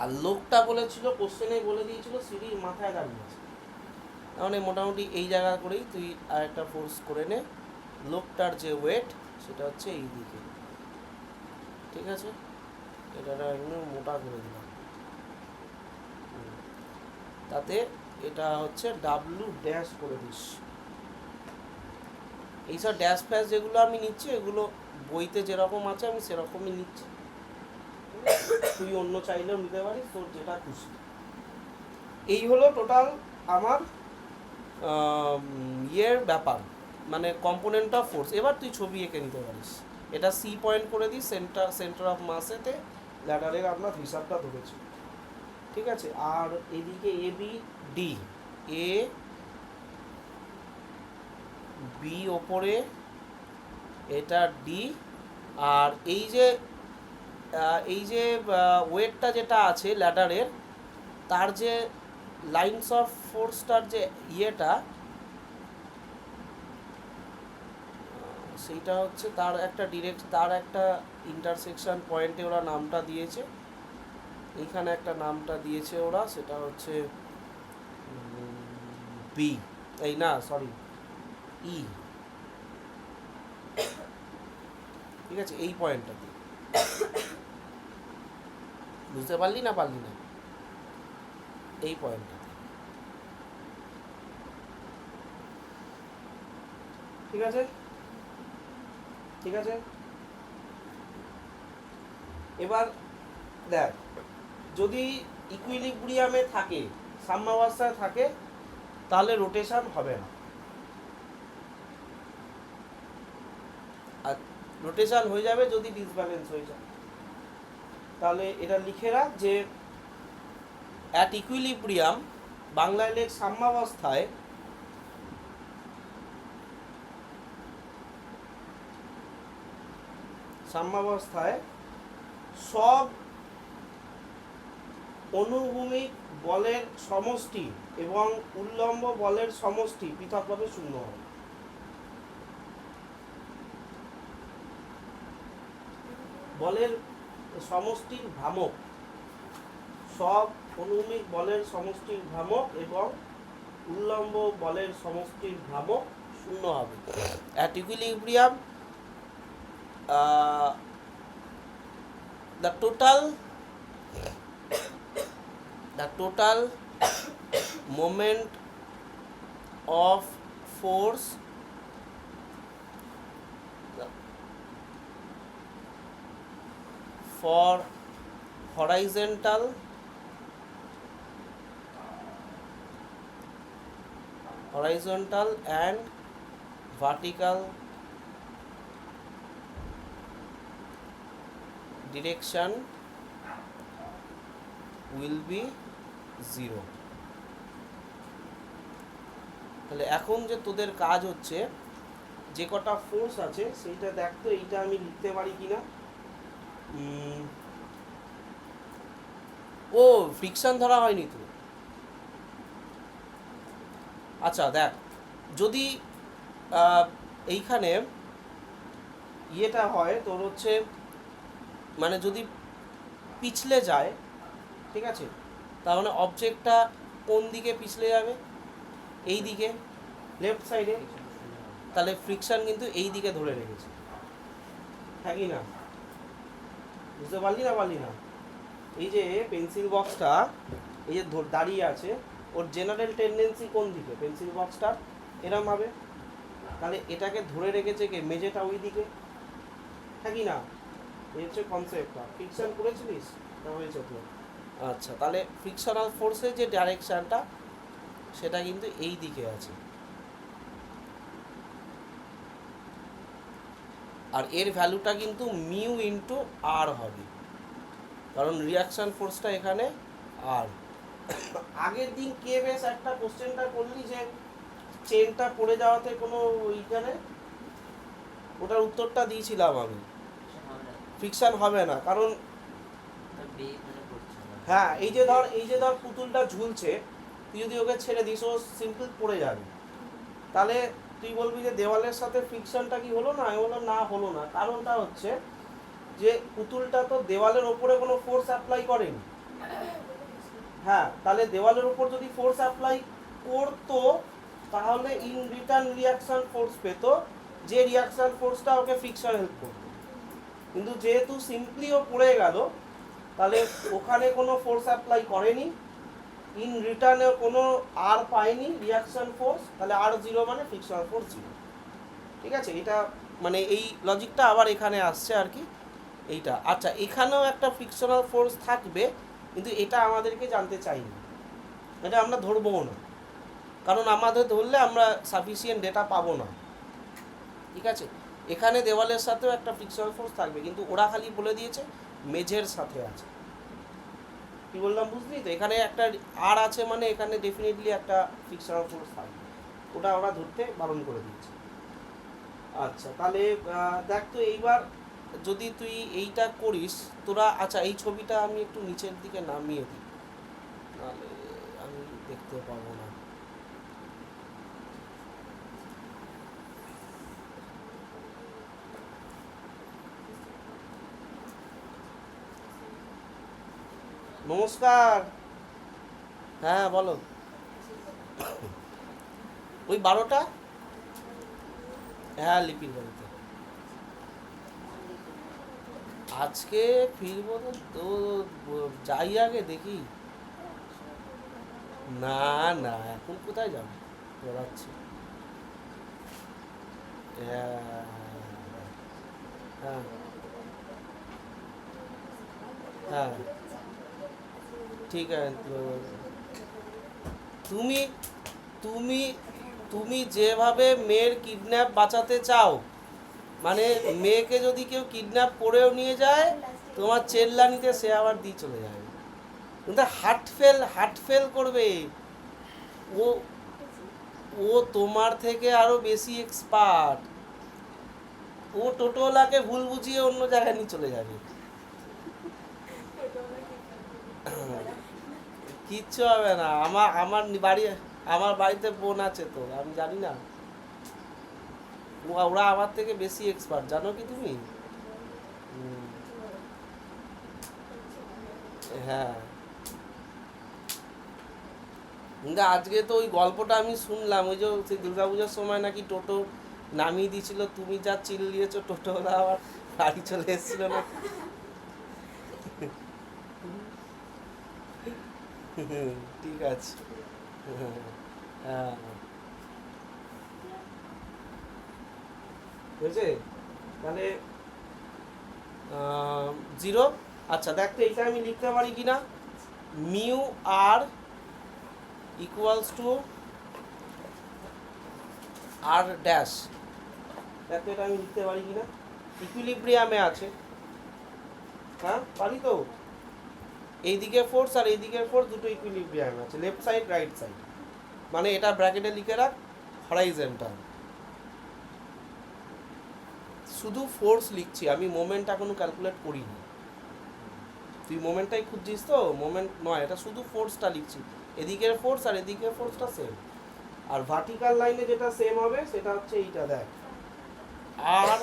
[SPEAKER 1] আর লোকটা বলেছিল, কোশ্চেনে বলে দিয়েছিল সিঁড়ির মাথায় দাঁড়িয়ে আছে, তাহলে মোটামুটি এই জায়গা করেই তুই আরেকটা ফোর্স করে নে। লোকটার যে ওয়েট সেটা হচ্ছে এই দিকে, ঠিক আছে, এটা একদম মোটা করে দিলাম, তাতে এটা হচ্ছে ডাব্লু ড্যাশ করে দিস। এইসব ড্যাশ ফ্যাশ যেগুলো আমি নিচ্ছি এগুলো বইতে যেরকম আছে আমি সেরকমই নিচ্ছি, তুই অন্য চাইলেও নিতে পারিস, তোর যেটা খুশি। এই হলো টোটাল আমার ইয়ের ব্যাপার, মানে কম্পোনেন্ট অফ ফোর্স। এবার তুই ছবি এঁকে নিতে পারিস, এটা সি পয়েন্ট করে দিই, সেন্টার অফ মাসেতে ল্যাডারের আমরা হিসাবটা ধরেছি, ঠিক আছে। আর এদিকে A B D, A B ওপরে, এটা ডি, আর এই যে ওয়েটটা যেটা আছে ল্যাডারের, তার যে লাইনস অফ ফোর্সটার যে ইয়েটা, সেইটা হচ্ছে তার একটা ইন্টারসেকশন পয়েন্টে ওরা নামটা দিয়েছে, এইখানে একটা নামটা দিয়েছে ওরা, সেটা হচ্ছে বি, এই না সরি ই, ঠিক আছে, এই পয়েন্টটাতে। বুঝতে পারলি না এই পয়েন্টটা, ঠিক আছে, ঠিক আছে। এবার দেখ, যদি ইকুইলিব্রিয়ামে থাকে, সাম্যাবস্থায় থাকে, তাহলে রোটেশন হবে না, আর রোটেশন হয়ে যাবে যদি ডিসব্যালেন্স হয়ে যায়। তাহলে এটা লিখে রাখ যে অ্যাট ইকুইলিব্রিয়াম, বাংলায় লেখ সাম্যাবস্থায়, সব অনুভূমিক বলের সমষ্টি এবং উল্লম্ব বলের সমষ্টি পৃথকভাবে শূন্য হবে। বলের সমষ্টির ভ্রামক, সব অনুভূমিক বলের সমষ্টির ভ্রামক এবং উল্লম্ব বলের সমষ্টির ভ্রামক শূন্য হবে। At equilibrium the total moment of force for horizontal and vertical direction will be 0। তাহলে এখন যে তোদের কাজ হচ্ছে, যে কটা ফোর্স আছে সেইটা দেখতো, এইটা আমি লিখতে পারি কিনা। ও ফ্রিকশন ধরা হয়নি তো, আচ্ছা দেখ, যদি এইখানে ইয়েটা হয় তোর হচ্ছে, মানে যদি পিছলে যায়, ঠিক আছে, তার মানে অবজেক্টটা কোন দিকে পিছলে যাবে, এই দিকে, লেফট সাইডে, তাহলে ফ্রিকশন কিন্তু এই দিকে ধরে রেখেছে, হ্যাঁ কি না? বুঝতে পারলি না? এই যে পেন্সিল বক্সটা এই যে দাঁড়িয়ে আছে, ওর জেনারেল টেন্ডেন্সি কোন দিকে, পেন্সিল বক্সটা এরম হবে, তাহলে এটাকে ধরে রেখেছে কে, মেঝেটা ওই দিকে, হ্যাঁ কি না? এই হচ্ছে কনসেপ্টটা। ফ্রিকশন করেছিলিস না হয়েছে তো? আচ্ছা, তাহলে ফ্রিকশনাল ফোর্সের যে ডাইরেকশনটা সেটা কিন্তু এই দিকে আছে, আর এর ভ্যালুটা কিন্তু মিউ ইন্টু আর হবে, কারণ রিয়াকশন ফোর্সটা এখানে আর। আগের দিন কে বেশ একটা কোশ্চেনটা করলি যে চেনটা পড়ে যাওয়াতে কোনো ওইখানে, ওটার উত্তরটা দিয়েছিলাম আমি, ফ্রিকশন হবে না কারণ হ্যাঁ এই যে ধর পুতুলটা ঝুলছে, তুই যদি ওকে ছেড়ে দিস ও সিম্পল পড়ে যাবে, তাহলে তুই বলবি যে দেওয়ালের সাথে ফ্রিকশনটা কি হলো না? আমি বললাম না, হলো না। কারণটা হচ্ছে যে পুতুলটা তো দেওয়ালের ওপরে কোনো ফোর্স অ্যাপ্লাই করেনি। হ্যাঁ, তাহলে দেওয়ালের উপর যদি ফোর্স অ্যাপ্লাই করতো তাহলে ইন রিটার্ন রিয়াকশন ফোর্স পেতো, যে রিয়াকশন ফোর্সটা ওকে ফ্রিকশন হেল্প করতো। কিন্তু যেহেতু সিম্পলি ও পড়ে গেল, তাহলে ওখানে কোনো ফোর্স অ্যাপ্লাই করেনি, ইন রিটার্নে কোনো আর পায়নি রিয়াকশন ফোর্স, তাহলে আর জিরো মানে ফ্রিকশন ফোর্স জিরো। ঠিক আছে, এটা মানে এই লজিকটা আবার এখানে আসছে আর কি এইটা। আচ্ছা, এখানেও একটা ফ্রিকশনাল ফোর্স থাকবে, কিন্তু এটা আমাদেরকে জানতে চাইনি, এটা আমরা ধরবও না, কারণ আমাদের ধরলে আমরা সাফিসিয়েন্ট ডেটা পাবো না। ঠিক আছে, এখানে দেওয়ালের সাথেও একটা ফ্রিকশনাল ফোর্স থাকবে, কিন্তু ওরা খালি বলে দিয়েছে মেঝের সাথে আছে। কি বললাম বুঝলি তো? এখানে একটা আর আছে মানে এখানে ডেফিনেটলি একটা ফ্রিকশনাল ফোর্স থাকবে, ওটা ওরা ধরতে বারণ করে দিয়েছে। আচ্ছা, তাহলে দেখ তো এইবার যদি তুই এইটা করিস তোরা, আচ্ছা এই ছবিটা আমি একটু নিচের দিকে নামিয়ে দিই, নাহলে আমি দেখতে পাবো না। নমস্কার। হ্যাঁ বলো। ওই 12টা, হ্যাঁ লিপির বাড়িতে আজকে ফিরবো তো, তো যাই আগে দেখি। না না, এখন কোথায় যাবো, বেড়াচ্ছি। হ্যাঁ হ্যাঁ হ্যাঁ, ঠিক আছে। তো তুমি তুমি তুমি যেভাবে মেয়ের কিডন্যাপ বাঁচাতে চাও, মানে মেয়েকে যদি কেউ কিডন্যাপ করেও নিয়ে যায়, তোমার চেল্লানিতে সে আবার দিয়ে চলে যাবে, কিন্তু হার্ট ফেল করবে। ও ও তোমার থেকে আরো বেশি এক্সপার্ট, ও টোটোওয়ালাকে ভুল বুঝিয়ে অন্য জায়গায় নিয়ে চলে যাবে। কিচ্ছু হবে না, আমার বাড়িতে বোন আছে তো, আমি জানি না, ওরা আমার থেকে বেশি এক্সপার্ট, জানো কি তুমি? হুম, হ্যাঁ, কিন্তু আজকে তো ওই গল্পটা আমি শুনলাম, ওই যে সেই দুর্গাপূজার সময় নাকি টোটো নামিয়ে দিয়েছিল, তুমি যা চিল্লিয়েছো টোটোওয়ালা আবার বাড়ি চলে এসেছিল না। ঠিক আছে। হ্যাঁ, বুঝেছে, তাহলে জিরো। আচ্ছা দেখ তো এইটা আমি লিখতে পারি কিনা, mu R equals to R dash. দেখ তো এটা আমি লিখতে পারি কিনা, ইকুইলিব্রিয়ামে আছে। হ্যাঁ পারি তো, এইদিকে ফোর্স আর এইদিকে ফোর্স দুটো ইকুইলিব্রিয়ামে আছে, লেফট সাইড রাইট সাইড, মানে এটা ব্র্যাকেটে লিখে রাখ হরাইজন্টাল। শুধু ফোর্স লিখছি আমি, মোমেন্ট এখনো ক্যালকুলেট করিনি। তুই মোমেন্টটাই খুঁজছিস তো? মোমেন্ট নয়, এটা শুধু ফোর্সটা লিখছি, এদিকের ফোর্স আর এদিকের ফোর্সটা সেম। আর ভার্টিক্যাল লাইনে যেটা সেম হবে সেটা হচ্ছে এইটা, দেখ আর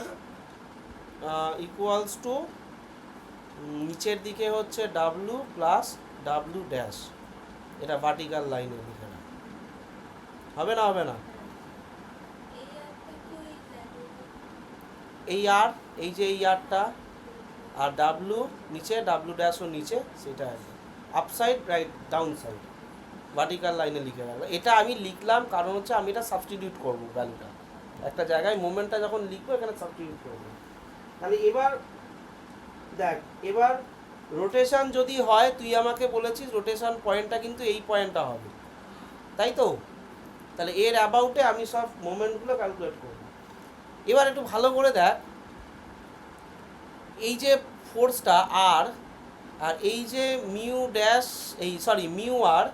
[SPEAKER 1] ইকুয়ালস টু নিচের দিকে হচ্ছে ডাব্লু প্লাস ডাব্লু ড্যাশ, এটা ভার্টিক্যাল লাইনে লিখে না, হবে না হবে না। এই আর, এই যে এই আরটা, আর ডাব্লু নিচে, ডাব্লু ড্যাশও নিচে, সেটা upside write down side vertical লাইনে লিখে রাখবো। এটা আমি লিখলাম কারণ হচ্ছে আমি এটা সাবস্টিটিউট করবো ভ্যালুটা, একটা জায়গায় মোমেন্টটা যখন লিখবো এখানে সাবস্টিটিউট করবো। তাহলে এবার দেখ এবার রোটেশন যদি হয়, তুই আমাকে বলেছিস রোটেশন পয়েন্টটা কিন্তু এই পয়েন্টটা হবে, তাই তো? তাহলে এর অ্যাবাউটে আমি সব মোমেন্টগুলো ক্যালকুলেট করব। এবার একটু ভালো করে দেখ, এই যে ফোর্সটা আর আর এই যে মিউ ড্যাশ এই সরি মিউ আর,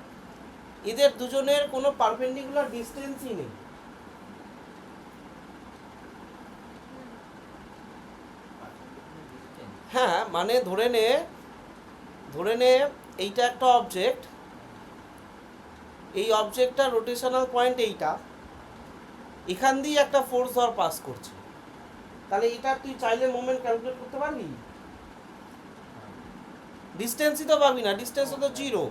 [SPEAKER 1] এদের দুজনের কোনো পারপেন্ডিকুলার ডিস্টেন্সই নেই। হ্যাঁ, মানে ধরে নে এইটা একটা অবজেক্ট, এই অবজেক্টটা রোটেশনাল পয়েন্ট এইটা, এখান দিয়ে একটা ফোর্স ধর পাস করছে, তাহলে এটা তুই চাইলে মোমেন্ট ক্যালকুলেট করতে পারবি? ডিস্টেন্সই তো পাবি না, ডিস্টেন্স তো জিরো,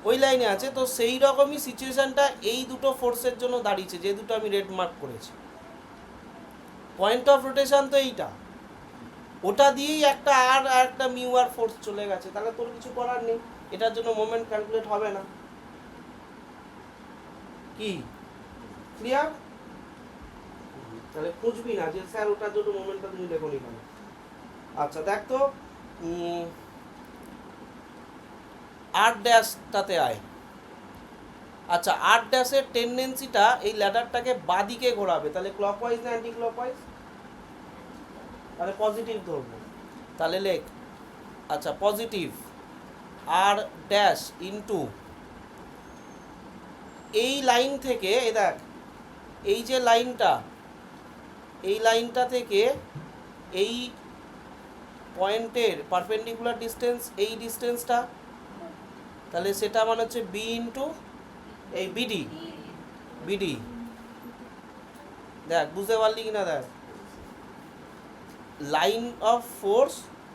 [SPEAKER 1] ওই লাইনে আছে। তো সেই রকমই সিচুয়েশনটা এই দুটো ফোর্সের জন্য দাঁড়িয়েছে, যে দুটো আমি রেড মার্ক করেছি। পয়েন্ট অফ রোটেশন তো এইটা, ওটা দিয়েই একটা আর একটা মিউ আর ফোর্স চলে গেছে, তাহলে তোর কিছু করার নেই, এটার জন্য মোমেন্ট ক্যালকুলেট হবে না। কি ক্লিয়ার? তাহলে খুঁজবি না যে স্যার ওটার জন্য মোমেন্টটা তুমি লেখো নি কেন। আচ্ছা দেখ তো, আর ড্যাশটাতে আয়। আচ্ছা, আর ড্যাশের টেন্ডেন্সিটা এই ল্যাডারটাকে বাদিকে ঘোরাবে, তাহলে ক্লকওয়াইজ না অ্যান্টি ক্লকওয়াইজ? তাহলে পজিটিভ ধরবো, তাহলে লেখ। আচ্ছা, পজিটিভ আর ড্যাশ ইনটু এই লাইন থেকে, এই দেখ এই যে লাইনটা, এই লাইনটা থেকে এই পয়েন্টের পারপেন্ডিকুলার ডিস্টেন্স, এই ডিস্টেন্সটা, তাহলে সেটা মানে হচ্ছে বি ইন্টু এই বিডি। বিডি দেখ বুঝতে পারলি কিনা, দেখ লাইন অফ ফোর্স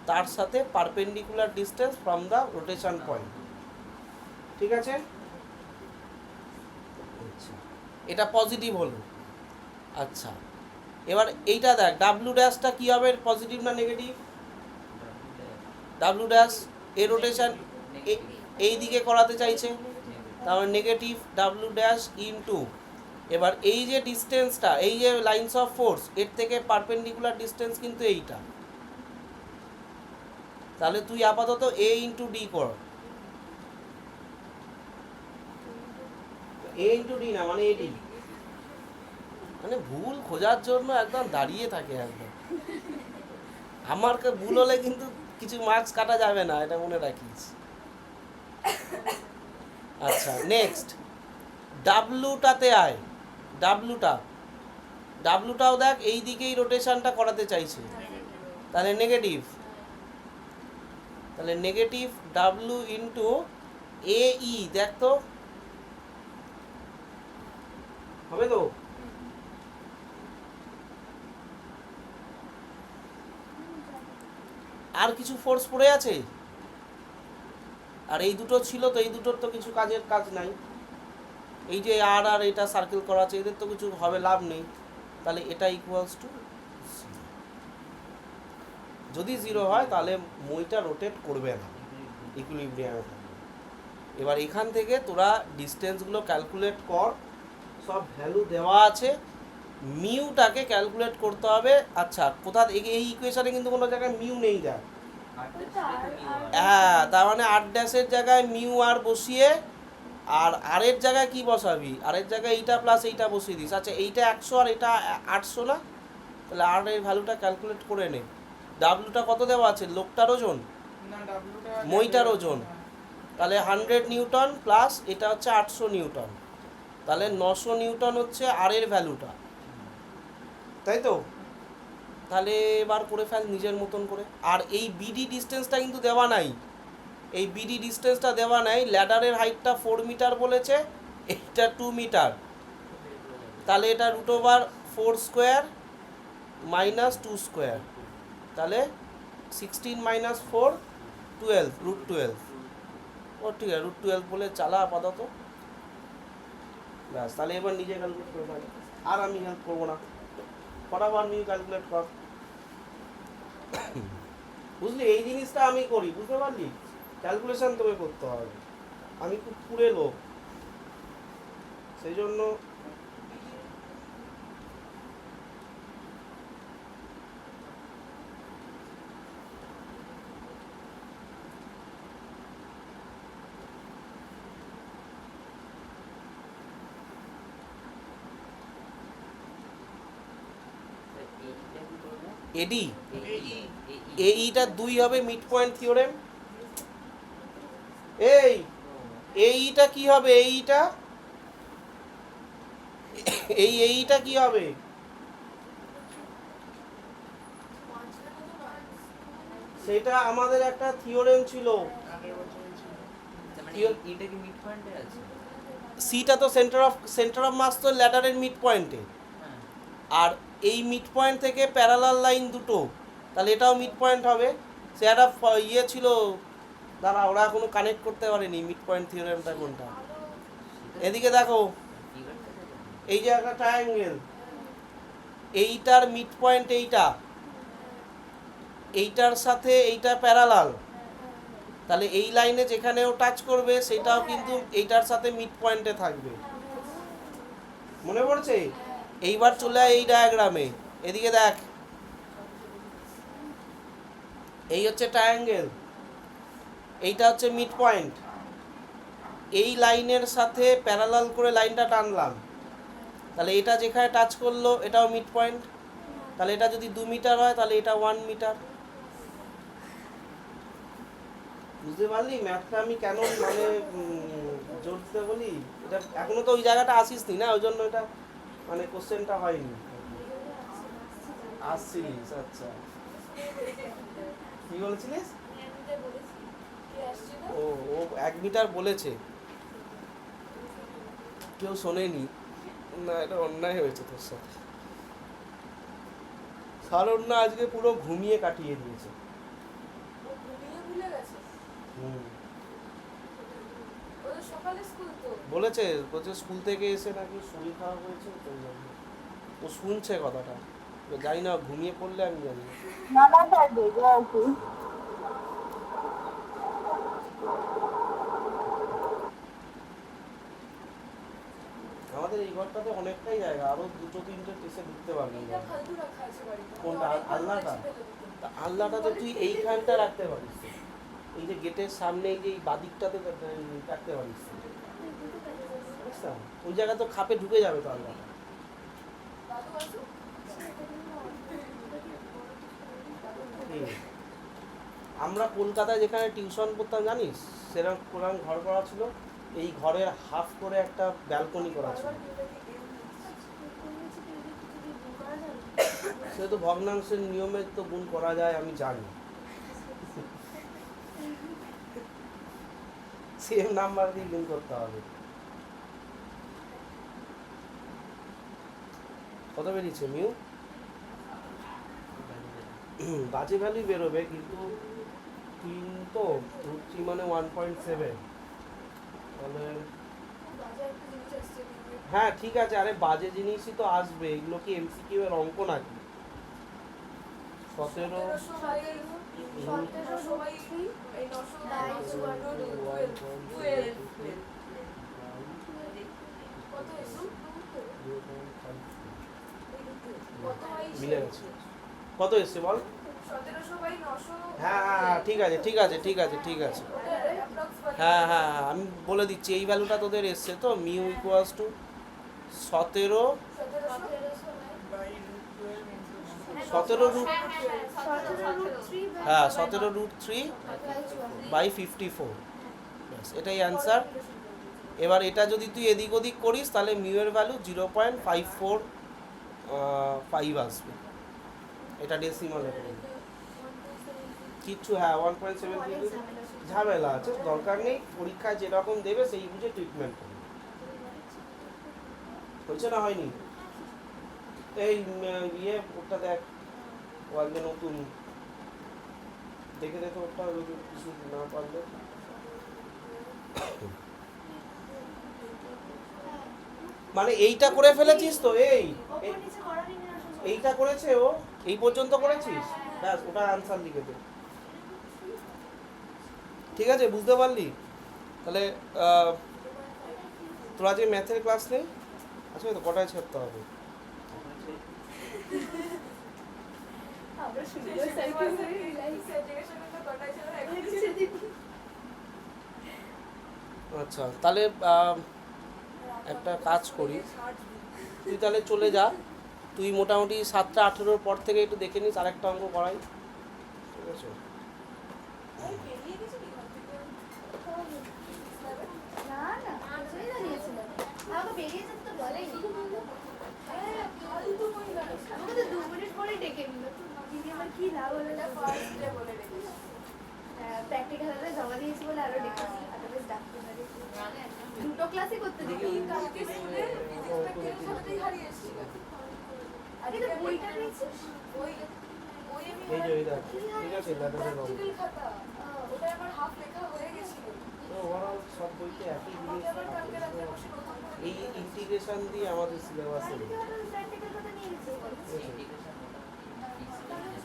[SPEAKER 1] তার সাথে perpendicular distance from the rotation point, ঠিক আছে? এটা পজিটিভ হলো। আচ্ছা, এবার এইটা দেখ ডাব্লু ড্যাশটা কী হবে, পজিটিভ না negative? W dash a rotation এই দিকে করাতে চাইছে, তারপর নেগেটিভ ডাব্লু ড্যাশ ইনটু, এবার এই যে ডিস্টেন্সটা, এই যে লাইনস অফ ফোর্স, এর থেকে পারপেন্ডিকুলার ডিস্টেন্স কিন্তু এইটা, তাহলে তুই আপাতত এ ইন্টু ডি কর। এ ইন্টু ডি না মানে এডি, মানে ভুল খোঁজার জন্য একদম দাঁড়িয়ে থাকে একদম। আমার ভুল হলে কিন্তু কিছু মার্কস কাটা যাবে না, এটা মনে রাখিস। আচ্ছা নেক্সট, ডাব্লুটাতে আয়। ডাব্লুটাও দেখ এই দিকেই রোটেশনটা করাতে চাইছে, তাহলে নেগেটিভ, তাহলে নেগেটিভ ডাব্লু ইন্টু এ ই, দেখ তো হবে তো? আর কিছু ফোর্স পড়ে আছে, আর এই দুটো ছিল তো, এই দুটোর তো কিছু কাজের কাজ নাই, এই যে আর আর এটা সার্কেল করা আছে, এদের তো কিছু হবে লাভ নেই, তাহলে এটা ইকুয়ালস টু, যদি জিরো হয় তাহলে মইটা রোটেট করবে না, ইকুইলিব্রিয়ামে থাকবে। এবার এখান থেকে তোরা ডিস্টেন্সগুলো ক্যালকুলেট কর, সব ভ্যালু দেওয়া আছে, মিউটাকে ক্যালকুলেট করতে হবে। আচ্ছা, কোথা এই ইকুয়েশনে কিন্তু কোনো জায়গায় মিউ নেই, দেখ। হ্যাঁ, তার মানে আর ড্যাশের জায়গায় মিউ আর বসিয়ে, আর আরের জায়গায় কি বসাবি, আরের জায়গায় এইটা প্লাস এইটা বসিয়ে দিস। আচ্ছা, এইটা 100 আর এটা 800 না, তাহলে আর এর ভ্যালুটা ক্যালকুলেট করে নে। ডাব্লুটা কত দেওয়া আছে, লোকটার ওজন, মইটার ওজন, তাহলে 100 নিউটন প্লাস এটা হচ্ছে 800 নিউটন, তাহলে 900 নিউটন হচ্ছে আর এর ভ্যালুটা, তাই তো? তাহলে এবার করে ফেল নিজের মতন করে। আর এই বিডি ডিস্টেন্সটা কিন্তু দেওয়া নাই, এই বিডি ডিস্টেন্সটা দেওয়া নাই, ল্যাডারের হাইটটা 4 মিটার বলেছে, এইটা 2 মিটার, তাহলে এটা √4 স্কোয়ার মাইনাস 2 স্কোয়ার, তাহলে 16 মাইনাস 4 12, √12। ও ঠিক আছে, √12 বলে চালা আপাতত, ব্যাস। তাহলে এবার নিজে ক্যালকুলেট করে ফেলে, আর আমি হেল্প করবো না, ফটাফট নিয়ে ক্যালকুলেট কর। বুঝলি, এই জিনিসটা আমি করি, বুঝতে পারলি? ক্যালকুলেশন তোকে করতে হবে, আমি খুব পুরে লোক, সেই জন্য এডি
[SPEAKER 3] এই
[SPEAKER 1] এইটা 2 হবে মিড পয়েন্ট থিওরেম। এইটা কি হবে? এইটা কি হবে? সেটা আমাদের একটা থিওরেম ছিল।
[SPEAKER 3] মানে এটা কি মিড পয়েন্টে আছে?
[SPEAKER 1] সিটা তো সেন্টার অফ মাস তো ল্যাডারের মিড পয়েন্টে,
[SPEAKER 3] হ্যাঁ
[SPEAKER 1] আর এই মিড পয়েন্ট থেকে প্যারালাল লাইন দুটো, তাহলে এটাও মিড পয়েন্ট হবে। সে একটা ইয়ে ছিল, দাঁড়া ওরা এখনো কানেক্ট করতে পারেনি মিড পয়েন্ট থিওরেমটা কোনটা। এদিকে দেখো,
[SPEAKER 3] ফিগারটা দেখো।
[SPEAKER 1] এই যে একটা ট্রায়াঙ্গেল, এইটার মিড পয়েন্ট এইটার সাথে এইটা প্যারালাল, তাহলে এই লাইনে যেখানেও টাচ করবে সেটাও কিন্তু এইটার সাথে মিড পয়েন্টে থাকবে। মনে পড়ছে? এইবার চলে আয় এই ডায়াগ্রামে, এদিকে দেখ, এই হচ্ছে ট্রায়াঙ্গেল, এইটা হচ্ছে মিড পয়েন্ট, এই লাইনের সাথে প্যারালাল করে লাইনটা টানলাম, তাহলে এটা যেখানে টাচ করলো এটাও মিড পয়েন্ট, তাহলে এটা যদি 2 মিটার হয় তাহলে এটা 1 মিটার। বুঝতে পারলি ম্যাথটা আমি কেন মানে জোর দিতে বলি? এটা এখনো তো ওই জায়গাটা আসিসনি না, ওই জন্য এটা মানে কোশ্চেনটা হয়নি। আসছিলিস, আচ্ছা। কি বলছিলিস? ও ও 1 মিটার বলেছে, কেউ শোনেনি। না, এটা অন্যায় হয়েছে তোর সাথে, কারণ না আজকে পুরো ঘুমিয়ে কাটিয়ে দিয়েছে। হুম, বলেছে স্কুল থেকে এসে নাকি শরীর খারাপ হয়েছে, তো ওই জন্য। ও শুনছে কথাটা, তো জানি না ঘুমিয়ে পড়লে আমি জানি না।
[SPEAKER 2] না না স্যার দেখে আছি।
[SPEAKER 1] আমাদের এই ঘরটাতে অনেকটাই জায়গা, আরো 2-3টে টেসে ঢুকতে পারবি। কোনটা? আলনাটা? তা আলনাটা তো তুই এইখানটা রাখতে পারিস তো। এই যে গেটের সামনে এই যে এই বাদিকটাতে রাখতে পারিস তো। বুঝলাম, ওই জায়গা তো খাপে ঢুকে যাবে তো আলনাটা। হুম। আমরা কলকাতায় যেখানে টিউশন পড়তাম জানিস, সেরকম ঘর করা ছিল, এই ঘরের হাফ করে একটা ব্যালকনি করা ছিল। সে তো ভগ্নাংশের নিয়মে তো গুণ করা যায়, আমি জানি। সেম নাম্বার দিয়ে গুণ করতে হবে। কত বেরিয়েছে মিউ? বাজে ভ্যালু বেরোবে, কিন্তু 3 তো √3 মানে 1.7, তাহলে হ্যাঁ ঠিক আছে। আরে বাজে জিনিসই তো আসবে, এগুলো কি এমসিকিউ এর অঙ্ক নাকি? 17 মিলে গেছে। কত এসছে বল? হ্যাঁ হ্যাঁ হ্যাঁ, ঠিক আছে ঠিক আছে ঠিক আছে ঠিক আছে। হ্যাঁ হ্যাঁ হ্যাঁ, আমি বলে দিচ্ছি এই ভ্যালুটা তোদের এসছে তো, মিউ ইকুয়ালস টু 17 হ্যাঁ 17√3/54, ব্যাস এটাই অ্যান্সার। এবার এটা যদি তুই এদিক ওদিক করিস তাহলে মিউ এর ভ্যালু 0.545 আসবে, এটা ডেসিমালে কিচ্ছু। হ্যাঁ 1.7 ঝামেলা আছে, দরকার নেই, পরীক্ষায় যেরকম দেবে সেই বুঝে ট্রিটমেন্ট করবে। হয়েছে না হয়নি? এই ইয়ে ওটা দেখ, ও আজকে নতুন, দেখে দেখে ওটা কিছু না পারলে। মানে এইটা করে ফেলেছিস তো? এইটা করেছে ও, এই পর্যন্ত করেছিস, ব্যাস ওটা আনসার লিখে দে। ঠিক আছে, বুঝতে পারলি? তাহলে তোর আজকে ম্যাথের ক্লাস নেই? আচ্ছা, তো কটায় ছাড়তে হবে? আচ্ছা, তাহলে একটা কাজ করি, তুই তাহলে চলে যা, তুই মোটামুটি 7টা 18 পর থেকে একটু দেখে নিস, আরেকটা অঙ্ক করাই, ঠিক আছে?
[SPEAKER 2] না না কিছুই দাঁড়িয়েছিলাম, আমাকে বেরিয়ে যেতে তো বলেনি, আমাকে তো 2 মিনিট পরেই ডেকে নিল, দিদি আমার কি লাভ হলো না, ফার্স্ট ডে বলে ডেকেছি, প্র্যাকটিক্যাল হলে জমা দিয়েছি বলে আরো ডেকেছি, আদারওয়াইজ ডাকতে পারি, দুটো ক্লাসই করতে দিবি, কালকে স্কুলে ফিজিক্স সাথেই হারিয়ে এসেছিল, আরে তো বইটা নিয়েছিস, ওই আমি
[SPEAKER 1] এই যে এই দেখ, ঠিক আছে, লেটারের অঙ্ক
[SPEAKER 2] প্র্যাকটিক্যাল খাতা, ওটা আমার হাফ লেখা হয়ে গেছিল,
[SPEAKER 1] তো ওভারঅল সব বইতে একই জিনিস
[SPEAKER 2] আবার কালকে রাতে
[SPEAKER 1] থাকে।
[SPEAKER 2] বসে নতুন করে
[SPEAKER 1] এই ইন্টিগ্রেশন দিয়ে আমাদের সিলেবাসে নেই,
[SPEAKER 2] প্র্যাকটিক্যাল খাতা নিয়ে গেছি,
[SPEAKER 3] ইন্টিগ্রেশন মোটামুটি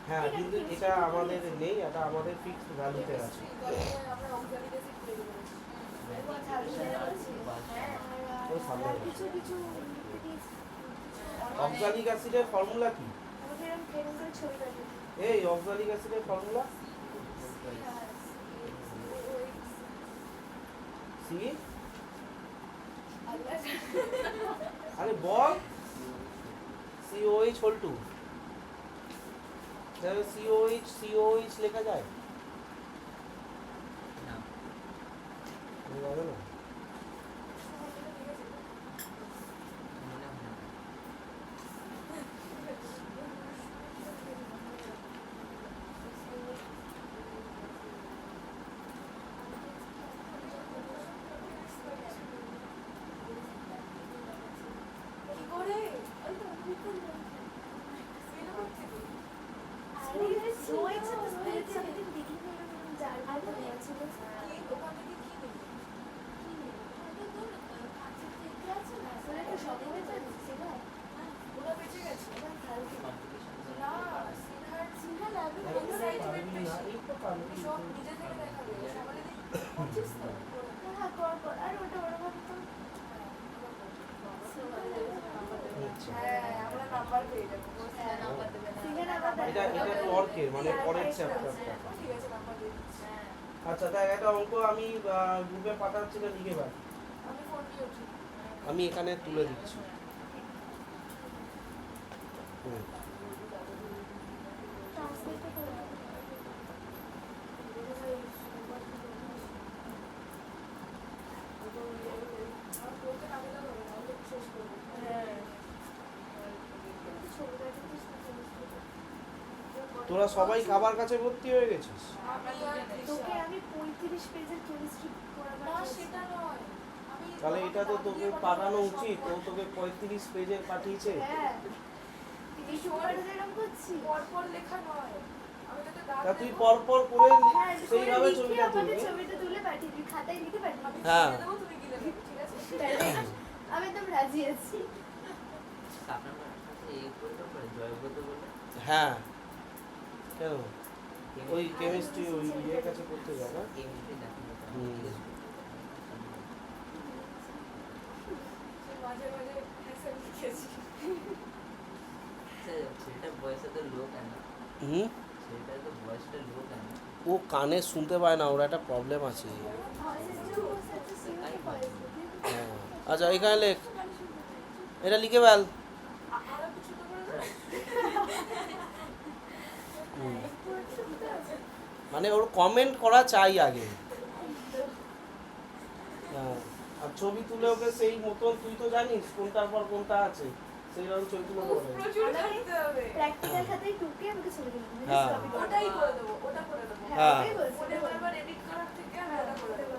[SPEAKER 1] হ্যাঁ, কিন্তু এটা আমাদের নেই, এটা আমাদের ফিক্সড ভ্যালুতে আছে।
[SPEAKER 2] আমরা অঙ্কনি বেসিক করে
[SPEAKER 1] ও সামনে আছে।
[SPEAKER 2] কিছু কিছু
[SPEAKER 1] অক্সালিক অ্যাসিডের ফর্মুলা কি?
[SPEAKER 2] আমাদের এরকম ফ্রেম করে ছবি কাটে,
[SPEAKER 1] এই অক্সালিক অ্যাসিডের ফর্মুলা সি, আরে বল, COH হোল টু, COH লেখা যায়?
[SPEAKER 3] না
[SPEAKER 1] যাবে না?
[SPEAKER 3] মনে হয় না।
[SPEAKER 2] কি করে ওই তো বিপুল সিলো করতে আরে সোয়েট স্পেস সামথিং দেখি না জাল ভালো আছে কি ওখান থেকে কি নেই কি নেই ওটা তো কাঁচের থেকে আছে না আসলে তো সব হয়ে যাচ্ছে সেটা ওটা বেঁচে গেছে ওটা কালকে
[SPEAKER 3] কম্পিটিশন
[SPEAKER 2] না সিনহা ল্যাবে কোন সাইড
[SPEAKER 1] পারবি না, এই তো পারবি।
[SPEAKER 2] সব নিজে থেকে দেখাবে সামনে করছিস তো হ্যাঁ কর আর ওটা ওরা ভাবে তো
[SPEAKER 1] আচ্ছা।
[SPEAKER 2] হ্যাঁ আমরা নাম্বার পেয়ে যাবো হ্যাঁ নাম্বার দেবে না সিনহা নাম্বার
[SPEAKER 1] এটা তর্কের, মানে পরের চ্যাপ্টারটা।
[SPEAKER 2] ঠিক আছে নাম্বার দিয়ে দিচ্ছি
[SPEAKER 1] আচ্ছা, দেখ একটা অঙ্ক আমি গ্রুপে পাঠাচ্ছি, না লিখে পাই,
[SPEAKER 2] আমি ফোন দিয়ে উঠি
[SPEAKER 1] আমি এখানে তুলে দিচ্ছি। হুম।
[SPEAKER 2] ট্রান্সলেট করে
[SPEAKER 1] তোরা সবাই খাবার কাছে ভর্তি হয়ে গেছিস?
[SPEAKER 2] তোকে আমি 35 পেজের কেমিস্ট্রি পড়াবার না সেটা নয় আমি
[SPEAKER 1] তাহলে এটা তো তোকে পাঠানো উচিত, ও তোকে 35 পেজের পাঠিয়েছে।
[SPEAKER 2] হ্যাঁ এই সময়টা এরকম করছি পরপর লেখা নয় আমি তোকে
[SPEAKER 1] তা তুই পরপর করে
[SPEAKER 2] হ্যাঁ
[SPEAKER 1] সেইভাবে ছবিটা তুলবি।
[SPEAKER 2] ছবিটা তুলে পাঠিয়ে দিবি খাতায় লিখে পাঠিয়ে দিবি
[SPEAKER 1] হ্যাঁ।
[SPEAKER 2] তুমি কি লিখবে ঠিক আছে আমি একদম রাজি আছি
[SPEAKER 3] আপনার সাথে এই বলতে পারে জয়ব্রত বলে
[SPEAKER 1] হ্যাঁ, কেন ওই কেমিস্ট্রি ওই ইয়ের কাছে করতে যায় না?
[SPEAKER 3] কেমিস্ট্রি দেখেন
[SPEAKER 1] হুম।
[SPEAKER 2] মাঝে মাঝে হ্যাসেল লিখেছি
[SPEAKER 3] ছেলেটার বয়সে তো লো কেন?
[SPEAKER 1] হুম,
[SPEAKER 3] ছেলেটার তো বয়সটা লো কেন?
[SPEAKER 1] ও কানে শুনতে পায় না, ওর একটা প্রবলেম আছে। হ্যাঁ, আচ্ছা এখানে লেখ, এটা লিখে ফেল। হুম। মানে ওর কমেন্ট করা চাই আগে। হ্যাঁ, আর ছবি তুলে ওকে সেই মতন, তুই তো জানিস কোনটার পর কোনটা আছে, সেইরকম ছবি তুলে দেবে।
[SPEAKER 2] প্রচুর লিখতে হবে প্র্যাকটিক্যাল খাতায় টুকে আমাকে ছবি দিবি
[SPEAKER 1] হ্যাঁ।
[SPEAKER 2] ওটাই করে দেবো ওটা করে দেবো
[SPEAKER 1] হ্যাঁ।
[SPEAKER 2] ওটাই বলছি ওটা বারবার এডিট করার থেকে আমি ওটা করে দেবো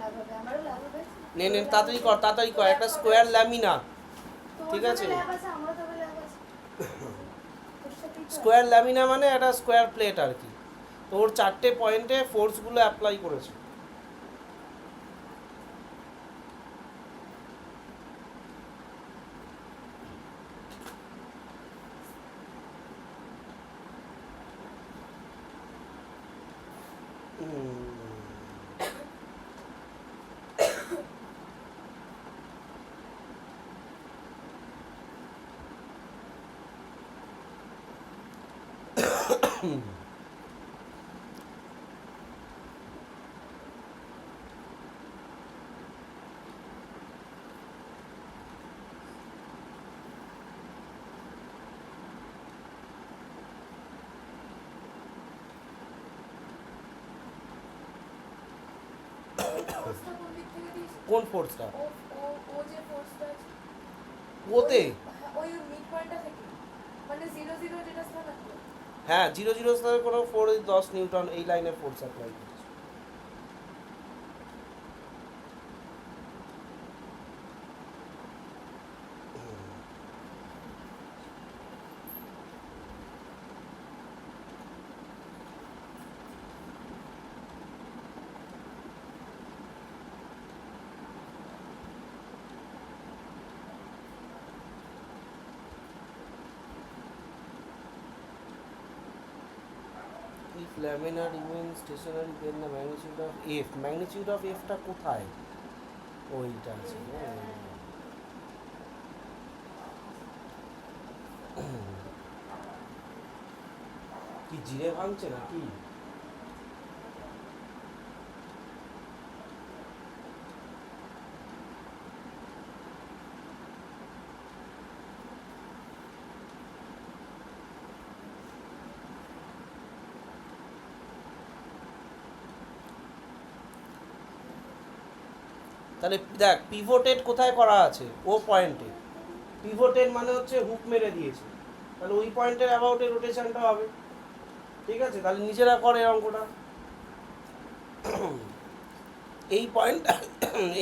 [SPEAKER 2] লাভ হবে আমারও লাভ হবে
[SPEAKER 1] নে নে, তাড়াতাড়ি কর, তাড়াতাড়ি কর, একটা স্কোয়ার ল্যামিনা, ঠিক আছে?
[SPEAKER 2] লাভ আছে আমারও তবে লাভ আছে তোর সাথেই তো
[SPEAKER 1] স্কোয়ার ল্যামিনা মানে একটা স্কোয়ার প্লেট আর কি। তো ওর 4টে পয়েন্টে ফোর্সগুলো অ্যাপ্লাই করেছে। কোন ফোর্সটা?
[SPEAKER 2] ও ও ও যে ফোর্সটা আছে
[SPEAKER 1] ওতে
[SPEAKER 2] ওই মিড পয়েন্টটা থেকে মানে 0 0 যেটা স্থানাঙ্ক
[SPEAKER 1] হ্যাঁ 0 0 স্থানে কোনো 10 নিউটন এই লাইনে ফোর্স অ্যাপ্লাই করছে। If laminar remains stationary then the magnitude of F, magnitude of F টা কোথায়? ওইটা আছে কি জিরে ভাঙছে নাকি? তাহলে দেখ পিভোটেড কোথায় করা আছে? ও পয়েন্টে। পিভোটেড মানে হচ্ছে হুক মেরে দিয়েছে, তাহলে ওই পয়েন্টের অ্যাবাউটে রোটেশনটা হবে। ঠিক আছে, তাহলে নিজেরা করে অঙ্কটা। এই পয়েন্ট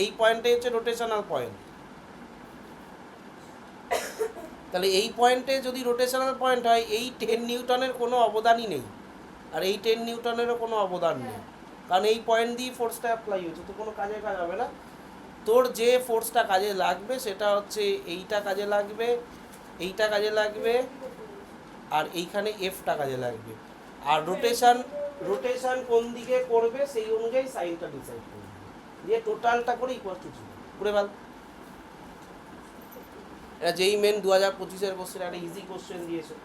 [SPEAKER 1] এই পয়েন্টে হচ্ছে রোটেশনাল পয়েন্ট। তাহলে এই পয়েন্টে যদি রোটেশনাল পয়েন্ট হয় এই 10 নিউটনের কোনো অবদানই নেই, আর এই 10 নিউটনেরও কোনো অবদান নেই, কারণ এই পয়েন্ট দিয়ে ফোর্সটা অ্যাপ্লাই হচ্ছে, তো কোনো কাজে কাজ হবে না। তোর যে ফোর্সটা কাজে লাগবে সেটা হচ্ছে এইটা কাজে লাগবে, এইটা কাজে লাগবে, আর এইখানে এফটা কাজে লাগবে। আর রোটেশন কোন দিকে করবে সেই অনুযায়ী সাইনটা ডিসাইড করবে, দিয়ে টোটালটা করে ইকুয়াল টু 0 করে ফেল। এটা যেই মেন 2025-এর কোশ্চেন, একটা ইজি কোশ্চেন দিয়েছে।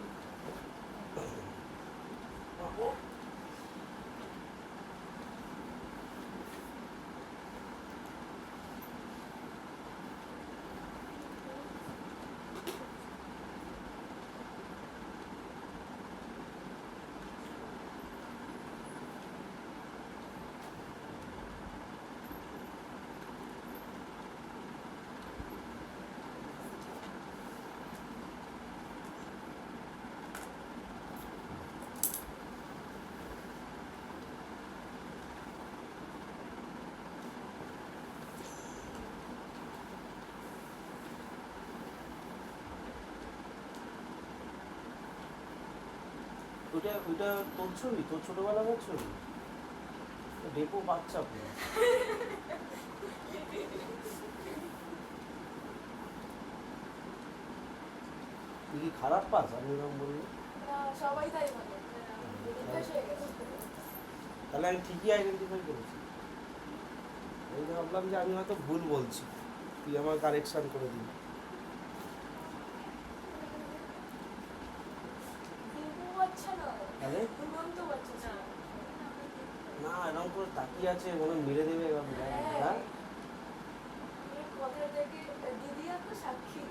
[SPEAKER 1] ওইটা তোর ছবি, তোর ছোটবেলার ছবি, ডেপো বাচ্চা পুরো। তুই কি খারাপ পাস? আমি এরকম বললি
[SPEAKER 2] না সবাই তাই বলে অভ্যাস হয়ে গেছে
[SPEAKER 1] তাহলে আমি ঠিকই আইডেন্টিফাই করেছি। আমি তো ভাবলাম যে আমি হয়তো ভুল বলছি, তুই আমার কারেকশন করে দিবি।
[SPEAKER 2] কিন্তু বাচ্চা না
[SPEAKER 1] তাহলে
[SPEAKER 2] দুরন্ত বাচ্চা না
[SPEAKER 1] না এরকম করে তাকিয়ে আছে, মনে মেরে দেবে এরকম, হ্যাঁ
[SPEAKER 2] এই কথা থেকে দিদি আর তো সাক্ষী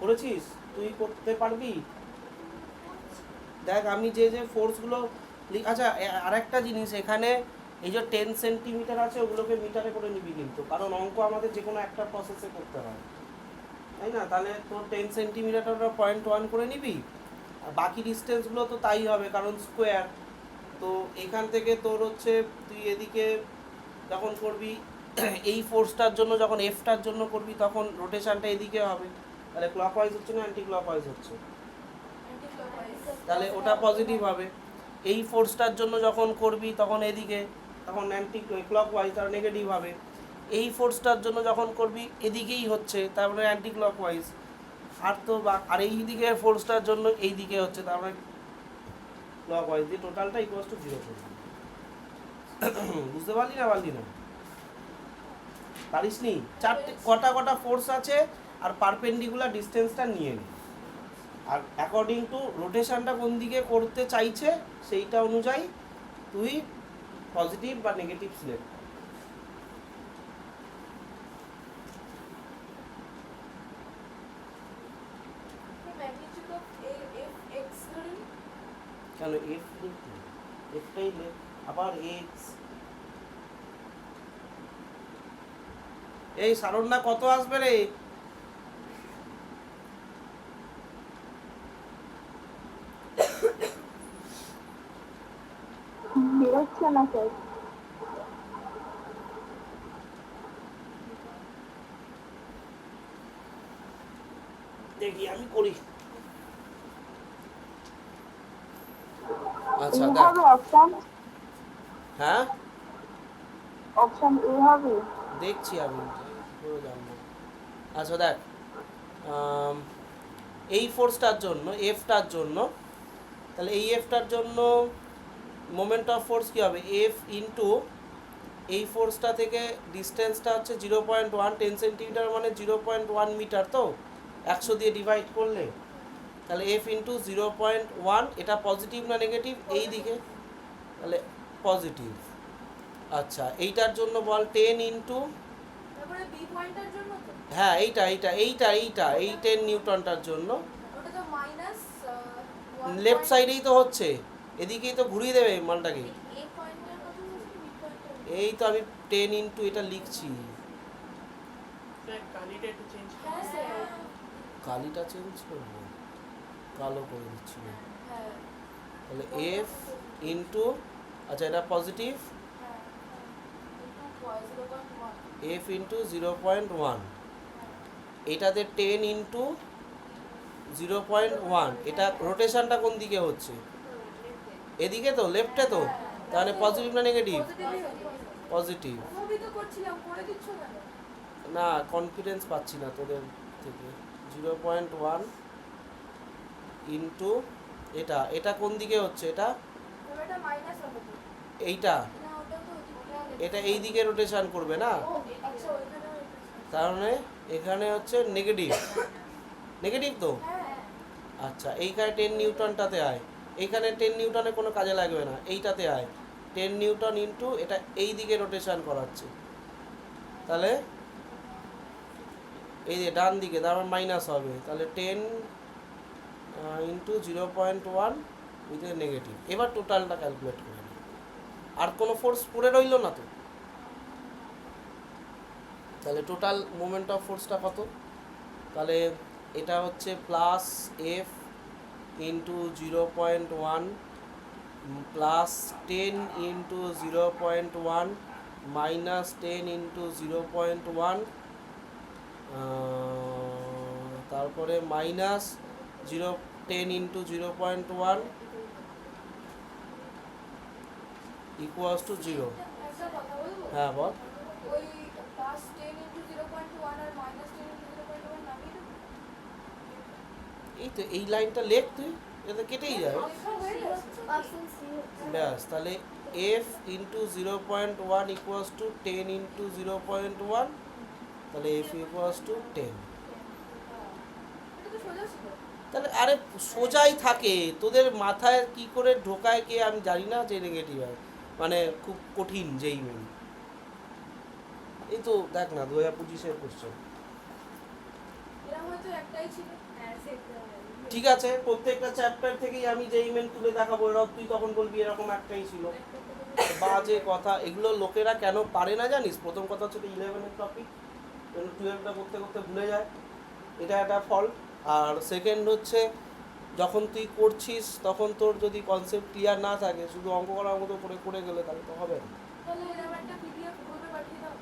[SPEAKER 1] করেছিস? তুই করতে পারবি? দেখ আমি যে যে ফোর্সগুলো আচ্ছা আরেকটা জিনিস, এখানে এই যে 10 সেন্টিমিটার আছে ওগুলোকে মিটারে করে নিবি কিন্তু, কারণ অঙ্ক আমাদের যে কোনো একটা প্রসেসে করতে হয়, তাই না? তাহলে তোর 10 সেন্টিমিটারটা 0.1 করে নিবি, আর বাকি ডিস্টেন্সগুলো তো তাই হবে কারণ স্কোয়ার। তো এখান থেকে তোর হচ্ছে তুই এদিকে যখন করবি এই ফোর্সটার জন্য, যখন এফটার জন্য করবি তখন রোটেশনটা এদিকে হবে, তাহলে ক্লকওয়াইজ হচ্ছে না অ্যান্টি ক্লকওয়াইজ হচ্ছে? তাহলে ওটা পজিটিভ হবে। এই ফোর্সটার জন্য যখন করবি তখন এদিকে, তখন অ্যান্টি ক্লকওয়াইজ, আর নেগেটিভ হবে। এই ফোর্সটার জন্য যখন করবি এদিকেই হচ্ছে, তারপরে অ্যান্টি ক্লকওয়াইজ। আর তো আর এই দিকের ফোর্সটার জন্য এই দিকে হচ্ছে, তারপরে ক্লকওয়াইজ, দিয়ে টোটালটা ইকুয়াল টু 0 করবি। বুঝতে পারলি না পারলি না? পারিসনি? চারটে কটা ফোর্স আছে আর পারপেন্ডিকুলার ডিস্টেন্সটা নিয়ে নি, আর অ্যাকর্ডিং টু রোটেশনটা কোন দিকে করতে চাইছে সেইটা অনুযায়ী তুই পজিটিভ বা নেগেটিভ সিলেক্ট কর। কেন এফ লিখবি, এফটাই লেখ, আবার এক্স। এই সারণ্যা কত আসবে রে?
[SPEAKER 4] বেরোচ্ছে না স্যার।
[SPEAKER 1] দেখি আমি করি। আচ্ছা
[SPEAKER 4] এ
[SPEAKER 1] দেখ,
[SPEAKER 4] হবে অপশন,
[SPEAKER 1] হ্যাঁ
[SPEAKER 4] অপশন এ হবে।
[SPEAKER 1] দেখছি আমি কি করে জানবো। আচ্ছা দেখ, এই ফোর্সটার জন্য, এফটার জন্য, তাহলে এই এফটার জন্য মোমেন্ট অফ ফোর্স কী হবে, এফ ইন্টু এই ফোর্সটা থেকে ডিস্টেন্সটা হচ্ছে 0.1, 10 সেন্টিমিটার মানে 0.1 মিটার, তো 100 দিয়ে ডিভাইড করলে তাহলে এফ ইন্টু 0.1, এটা পজিটিভ না নেগেটিভ, এই দিকে, তাহলে পজিটিভ। আচ্ছা এইটার জন্য বল 10 ইন্টু,
[SPEAKER 2] তারপরে বি পয়েন্টের জন্য তো
[SPEAKER 1] হ্যাঁ এইটা এইটা এইটা এইটা এই 10 নিউটনটার জন্য
[SPEAKER 2] ওটা তো মাইনাস
[SPEAKER 1] লেফট সাইডেই তো হচ্ছে, এদিকেই তো ঘুরিয়ে দেবে মালটাকে।
[SPEAKER 2] এ পয়েন্টের কথা বলছি বি পয়েন্টের।
[SPEAKER 1] এই তো আমি 10 ইন্টু এটা লিখছি।
[SPEAKER 5] স্যার কালিটা একটু চেঞ্জ
[SPEAKER 2] হ্যাঁ স্যার।
[SPEAKER 1] কালিটা চেঞ্জ করবো, কালো করে দিচ্ছি না।
[SPEAKER 2] হ্যাঁ
[SPEAKER 1] তাহলে এফ ইন্টু, আচ্ছা এটা পজিটিভ,
[SPEAKER 2] হ্যাঁ একটু 0.1
[SPEAKER 1] এফ ইন্টু 0.1, এটাতে 10 ইন্টু 0.1, এটা রোটেশনটা কোন দিকে হচ্ছে, এদিকে তো, লেফটে তো, তাহলে পজিটিভ না নেগেটিভ, পজিটিভ।
[SPEAKER 2] মুভি তো করছিলাম করে দিচ্ছ কেন?
[SPEAKER 1] না কনফিডেন্স পাচ্ছি না তোদের থেকে। 0.1 ইন্টু এটা, এটা কোন দিকে হচ্ছে, এটা
[SPEAKER 2] তবে এটা মাইনাস হবে তো।
[SPEAKER 1] এইটা,
[SPEAKER 2] না ওটা তো ওদিকে।
[SPEAKER 1] এটা এই দিকে রোটেশন করবে না,
[SPEAKER 2] ও আচ্ছা ওইখানে
[SPEAKER 1] তাহলে এখানে হচ্ছে নেগেটিভ, নেগেটিভ তো।
[SPEAKER 2] হ্যাঁ
[SPEAKER 1] আচ্ছা এইখানে 10 নিউটনটাতে আয়, এইখানে 10 নিউটনে কোনো কাজে লাগবে না, এইটাতে আয় 10 নিউটন ইন্টু এটা এই দিকে রোটেশন করাচ্ছে, তাহলে এই যে ডান দিকে, তারপর মাইনাস হবে, তাহলে 10 ইন্টু 0.1 উইথ এ নেগেটিভ। এবার টোটালটা ক্যালকুলেট করে নিই, আর কোনো ফোর্স পড়ে রইল না তো, তাহলে টোটাল মোমেন্ট অফ ফোর্সটা কত, তাহলে এটা হচ্ছে plus F into 0.1 plus 10 into 0.1 minus 10 into 0.1, তারপরে মাইনাস 10 ইন্টু 0.1 ইকুয়ালস টু 0।
[SPEAKER 2] একটা কথা বলবো।
[SPEAKER 1] হ্যাঁ বল।
[SPEAKER 2] ওই প্লাস 10 ইনটু 0.1 আর মাইনাস 10 ইনটু 0.1 নামিয়ে দেবো।
[SPEAKER 1] এই তো এই লাইনটা লেখ তুই, এটা কেটেই যাবে।
[SPEAKER 2] লেখা হয়ে গেছে।
[SPEAKER 4] অপশন সি হচ্ছে।
[SPEAKER 1] ব্যাস, তাহলে F into 0.1 equals to 10 into 0.1, তাহলে এফ ইকুয়ালস টু 10।
[SPEAKER 2] এটা তো সোজা ছিল।
[SPEAKER 1] তাহলে আরে সোজাই থাকে, তোদের মাথায় কি করে ঢোকায় কে আমি জানি না, যে নেগেটিভ হয় মানে খুব কঠিন যেই মেন। এই তো দেখ না 2025-এর কোশ্চেন।
[SPEAKER 2] এরা হয়তো একটাই ছিল। হ্যাঁ সেটাই।
[SPEAKER 1] ঠিক আছে, প্রত্যেকটা চ্যাপ্টার থেকেই আমি যেই মেন তুলে দেখাবো, এরা তুই তখন বলবি এরকম একটাই ছিল। বাজে কথা, এগুলো লোকেরা কেন পারে না জানিস? প্রথম কথা হচ্ছে 11-এর টপিক, 12টা করতে করতে ভুলে যায়, এটা একটা ফল্ট। আর সেকেন্ড হচ্ছে যখন তুই করছিস তখন তোর যদি কনসেপ্ট ক্লিয়ার না থাকে, শুধু অঙ্ক করার মতো করে করে গেলে তাহলে তো হবে না।
[SPEAKER 2] তাহলে এরকম একটা পিডিএফ গ্রুপে পাঠিয়ে দাও।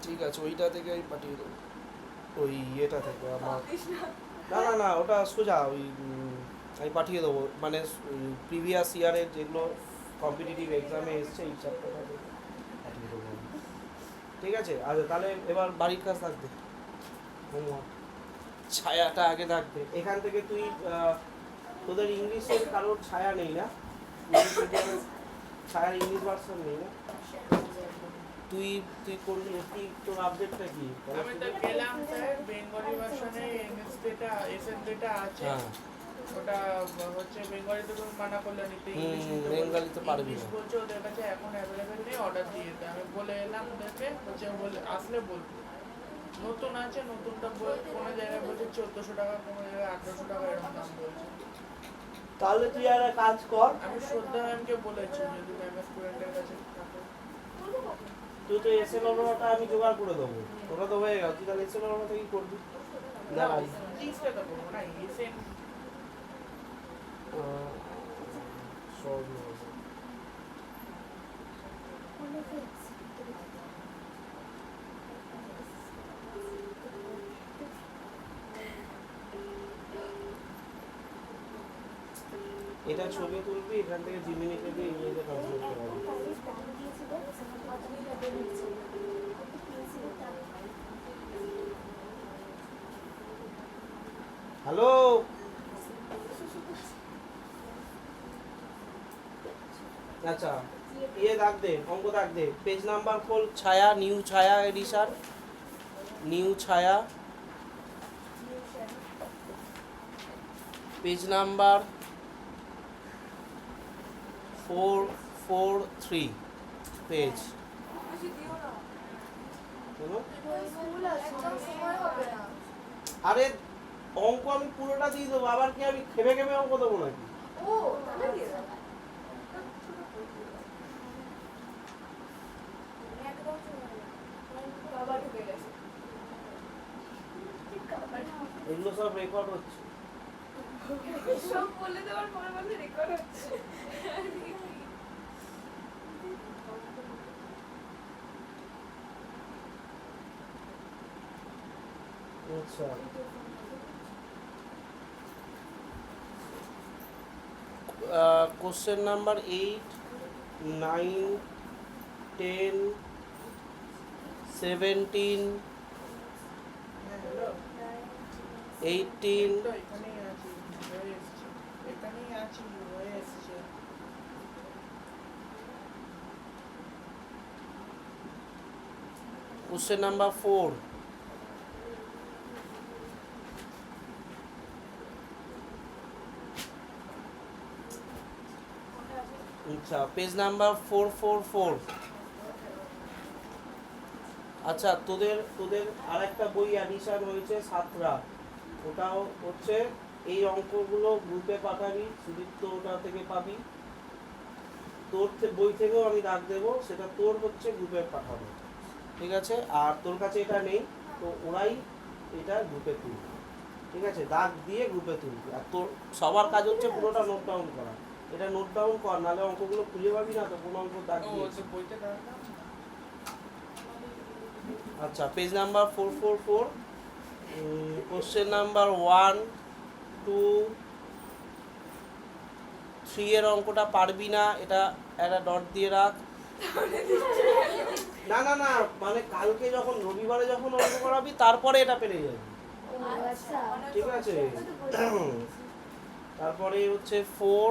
[SPEAKER 1] ঠিক আছে, ওইটা থেকে আমি পাঠিয়ে দেবো, ওই এটা থেকে আমার,
[SPEAKER 2] ভাবিস না।
[SPEAKER 1] না না না ওটা সোজা ওই আমি পাঠিয়ে দেবো, মানে প্রিভিয়াস ইয়ারের যেগুলো কম্পিটিটিভ এক্সামে এসছে এই চ্যাপ্টারটা পাঠিয়ে দেবো আমি। ঠিক আছে, আচ্ছা তাহলে এবার বাড়ির কাজ থাকবে, হোমওয়ার্ক, ছায়াটা আগে থাকবে। এখান থেকে তুই তোদের ইংলিশের কারোর ছায়া নেই না, ইংলিশ মিডিয়ামের ছায়ার ইংলিশ ভার্সন নেই না, তুই তুই করলি কি, তোর আপডেটটা কি?
[SPEAKER 5] আমি তো গেলাম স্যার বেঙ্গলি ভার্সনে এমএস ডেটা এসএন ডেটা আছে,
[SPEAKER 1] হ্যাঁ
[SPEAKER 5] ওটা হচ্ছে বেঙ্গলিতে তো মানা করলে নিতে, ইংলিশ নিতে বললো।
[SPEAKER 1] বেঙ্গলিতে পারবি
[SPEAKER 5] ইংলিশ
[SPEAKER 1] না।
[SPEAKER 5] বলছে ওদের কাছে এখন অ্যাভেলেবেল নেই, অর্ডার দিয়ে দিতে। আমি বলে এলাম ওদেরকে, বলছে বলে আসলে বলবো। নতুন আছে, নতুনটা কোনো জায়গায় বলছে 1400 টাকা, কোনো জায়গায় 1800 টাকা এরকম দাম বলছে।
[SPEAKER 1] তাহলে তুই আর এক কাজ কর,
[SPEAKER 5] আমি শ্রদ্ধা ম্যামকে বলেছি যদি ম্যামের স্টুডেন্টের কাছে থাকে।
[SPEAKER 1] তুই তো এসে লড়াটা আমি জোগাড় করে দেবো, তোরা তো হয়ে গেল, তুই তাহলে এসে লড়াটা কি করবি?
[SPEAKER 5] না
[SPEAKER 1] দাঁড়াই
[SPEAKER 5] লিস্টে তো করবো না এসে
[SPEAKER 1] সব এটা ছবি তুলবি, এখান থেকে জিমিনিকে দিয়ে ইংরেজিতে ট্রান্সলেট করা হবে। হ্যালো, আচ্ছা ইয়ে দাগ দে, অঙ্ক দাগ দে, পেজ নাম্বার খোল, ছায়া, নিউ ছায়া এডিশন, নিউ ছায়া, পেজ নাম্বার 443 পেজ।
[SPEAKER 2] বেশি দিও না,
[SPEAKER 1] কেন?
[SPEAKER 2] স্কুল আছে একদম সময় হবে না।
[SPEAKER 1] আরে অঙ্ক আমি পুরোটা দিয়ে দেবো, আবার কি আমি খেপে খেপে অঙ্ক দেবো নাকি?
[SPEAKER 2] ও তাহলে দিয়ে দাও। একদম সময় হবে না। বাবা ঢুকে গেছে।
[SPEAKER 1] এগুলো সব রেকর্ড হচ্ছে।
[SPEAKER 2] সব বলে দেওয়ার পরে বলে রেকর্ড হচ্ছে।
[SPEAKER 1] আচ্ছা কোশ্চেন নাম্বার 8, 9, 10, 17,
[SPEAKER 5] হ্যালো
[SPEAKER 1] 18,
[SPEAKER 5] তো এখানেই আছি হয়ে এসছে, এখানেই আছি হয়ে এসছে।
[SPEAKER 1] কোশ্চেন নাম্বার 4, আচ্ছা পেজ নাম্বার 444। আচ্ছা তোদের তোদের আরেকটা বই অ্যাডিশন হয়েছে সাতরা, ওটাও হচ্ছে এই অঙ্কগুলো গ্রুপে পাঠাবি, সুদীপ্ত ওটা থেকে পাবি, তোর বই থেকেও আমি দাগ দেবো, সেটা তোর হচ্ছে গ্রুপে পাঠাবো, ঠিক আছে? আর তোর কাছে এটা নেই তো ওরাই এটা গ্রুপে তুলবে, ঠিক আছে? দাগ দিয়ে গ্রুপে তুলবি, আর তোর সবার কাজ হচ্ছে পুরোটা নোট ডাউন করা, এটা নোট ডাউন কর, নাহলে অঙ্কগুলো খুঁজে পাবি না তো কোন অঙ্ক দাগ
[SPEAKER 5] ও
[SPEAKER 1] দিয়েছে।
[SPEAKER 5] তো বইতে দাও না।
[SPEAKER 1] আচ্ছা পেজ নাম্বার 444, কোশ্চেন নাম্বার 1, 2, 3 এর অঙ্কটা পারবি না, এটা একটা ডট দিয়ে রাখ। না না না, মানে কালকে যখন রবিবারে যখন অঙ্ক করাবি তারপরে এটা পেরে যাবি,
[SPEAKER 2] আচ্ছা
[SPEAKER 1] ঠিক আছে? তারপরে হচ্ছে 4,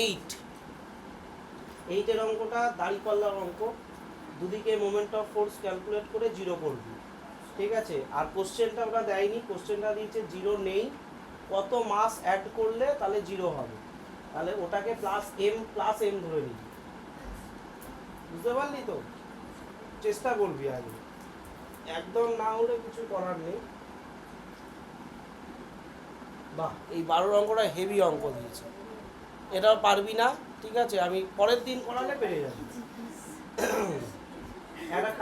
[SPEAKER 1] 8, 8 এর অঙ্কটা দাঁড়িপাল্লার অঙ্ক, দুদিকে মোমেন্ট অফ ফোর্স ক্যালকুলেট করে 0 করবি, ঠিক আছে? আর কোশ্চেনটা ওরা দেয়নি, কোশ্চেনটা দিয়েছে 0 নেই, কত মাস অ্যাড করলে তাহলে 0 হবে, তাহলে ওটাকে প্লাস এম ধরে নিবি, বুঝতে পারলি তো? চেষ্টা করবি আগে, একদম না হলে কিছু করার নেই। বাহ, এই 12 অঙ্কটা হেভি অঙ্ক দিয়েছে, এটাও পারবি না, ঠিক আছে? আমি পরের দিন করালে পেরে যাবি। একটা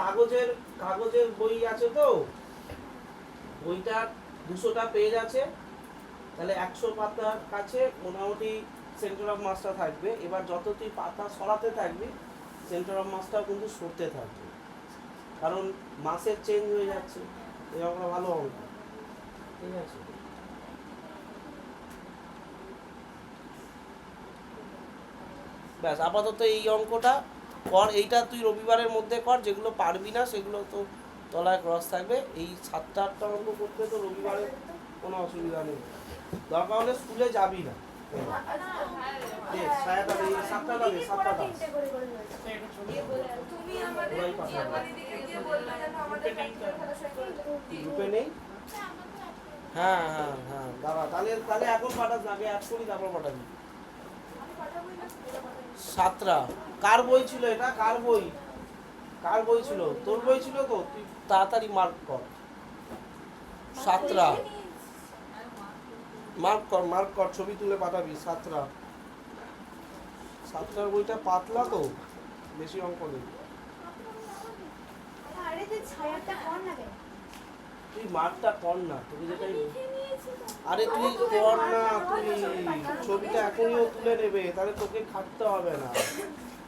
[SPEAKER 1] কাগজের বই আছে তো, বইটা 200টা পেজ আছে, তাহলে 100 পাতার কাছে মোটামুটি সেন্টার অফ মাসটা থাকবে। এবার যত তুই পাতা সরাতে থাকবি সেন্টার অফ মাসটাও কিন্তু সরতে থাকবে, কারণ মাসের চেঞ্জ হয়ে যাচ্ছে। এই অঙ্কটা ভালো অঙ্ক, ঠিক আছে? ব্যাস, আপাতত এই অঙ্কটা কর, এইটা তুই রবিবারের মধ্যে কর, যেগুলো পারবি না সেগুলো তো তলায় ক্রস থাকবে। এই 7টা অঙ্ক করতে তো রবিবারে কোনো অসুবিধা নেই, দরকার হলে স্কুলে যাবি না। দে, ছায়াটা দে, 7টা দে, 7টা দাও।
[SPEAKER 5] এটা ছবি
[SPEAKER 2] তুমি আমাদের দিদিকে গিয়ে বলবে যেন আমাদের প্র্যাকটিক্যাল খাতা সই করে দেয়।
[SPEAKER 1] গ্রুপে নেই? হ্যাঁ হ্যাঁ হ্যাঁ, দাঁড়া, তাহলে এখন পাঠাস না, আগে অ্যাড করি তারপর পাঠাবি। সাতরা। কার বই ছিল এটা? কার বই? কার বই ছিল? তোর বই ছিল তো? তুই তাড়াতাড়ি মার্ক কর। সাতরা। মার্ক কর, ছবি তুলে পাঠাবি। সাতরা। সাতরার বইটা পাতলা তো, বেশি অঙ্ক নেই।
[SPEAKER 2] আরে যে ছায়াটা কর না কেন?
[SPEAKER 1] তুই মার্কটা কর না, তুই যেটাই।
[SPEAKER 2] লিখে নিয়েছি তো।
[SPEAKER 1] আরে তুই কর না, তুই ছবিটা এখনইও তুলে নেবে, তাহলে তোকে খাটতে হবে না,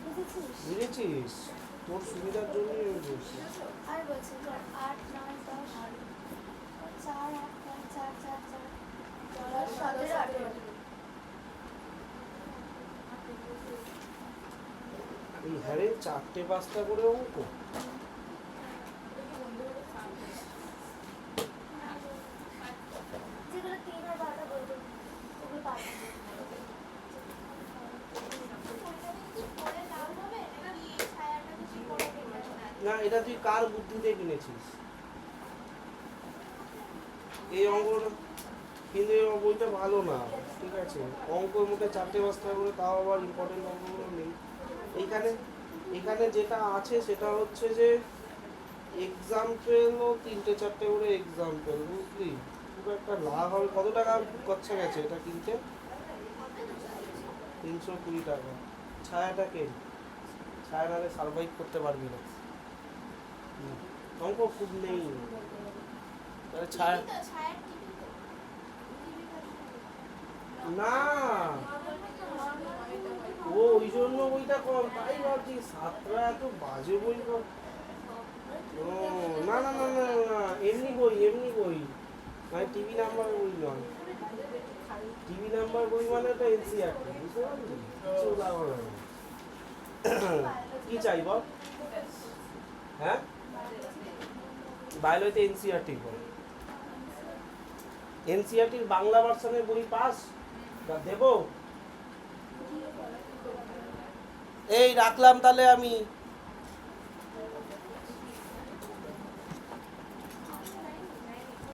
[SPEAKER 2] বুঝেছিস?
[SPEAKER 1] বুঝেছিস? তোর সুবিধার জন্যই আমি বলছি।
[SPEAKER 2] আর বলছি 8 9 10 4 8 4 4 4 17 18
[SPEAKER 1] এই হ্যারে 4টে-5টা করে অঙ্ক।
[SPEAKER 2] যেগুলো 3 আর 12টা বলতে ওগুলো পারবো
[SPEAKER 1] না, এটা তুই কার বুদ্ধিতে কিনেছিস? এই অঙ্কটা কিন্তু এই বইটা ভালো না, ঠিক আছে? অঙ্কের মধ্যে 4টে-5টা করে, তাও আবার ইম্পর্টেন্ট অঙ্কগুলো নেই। এইখানে এখানে যেটা আছে সেটা হচ্ছে যে এক্সাম্পলও 3টে-4টে করে এক্সাম্পল, বুঝলি? খুব একটা লাভ হবে। কত টাকা খরচা গেছে এটা কিনতে? 320 টাকা। ছায়াটা কেন? ছায়া নাহলে সার্ভাইভ করতে পারবি না। অঙ্ক খুব নেই তাহলে ছায়া না, ও ওই জন্য বইটা কম, তাই ভাবছি সাতটা এত বাজে বই কম। ও না না না না না, এমনি বই মানে টিভি নাম্বার বই নয়। টিভি নাম্বার বই মানে তো এনসিআরটি, বুঝতে পারলি? কিছু লাভ হবে না। কি চাই বল? হ্যাঁ, বায়োলজিতে এনসিআরটি বল। এনসিআরটির বাংলা ভার্সনের বই পাস দেবো? এই রাখলাম তাহলে আমি।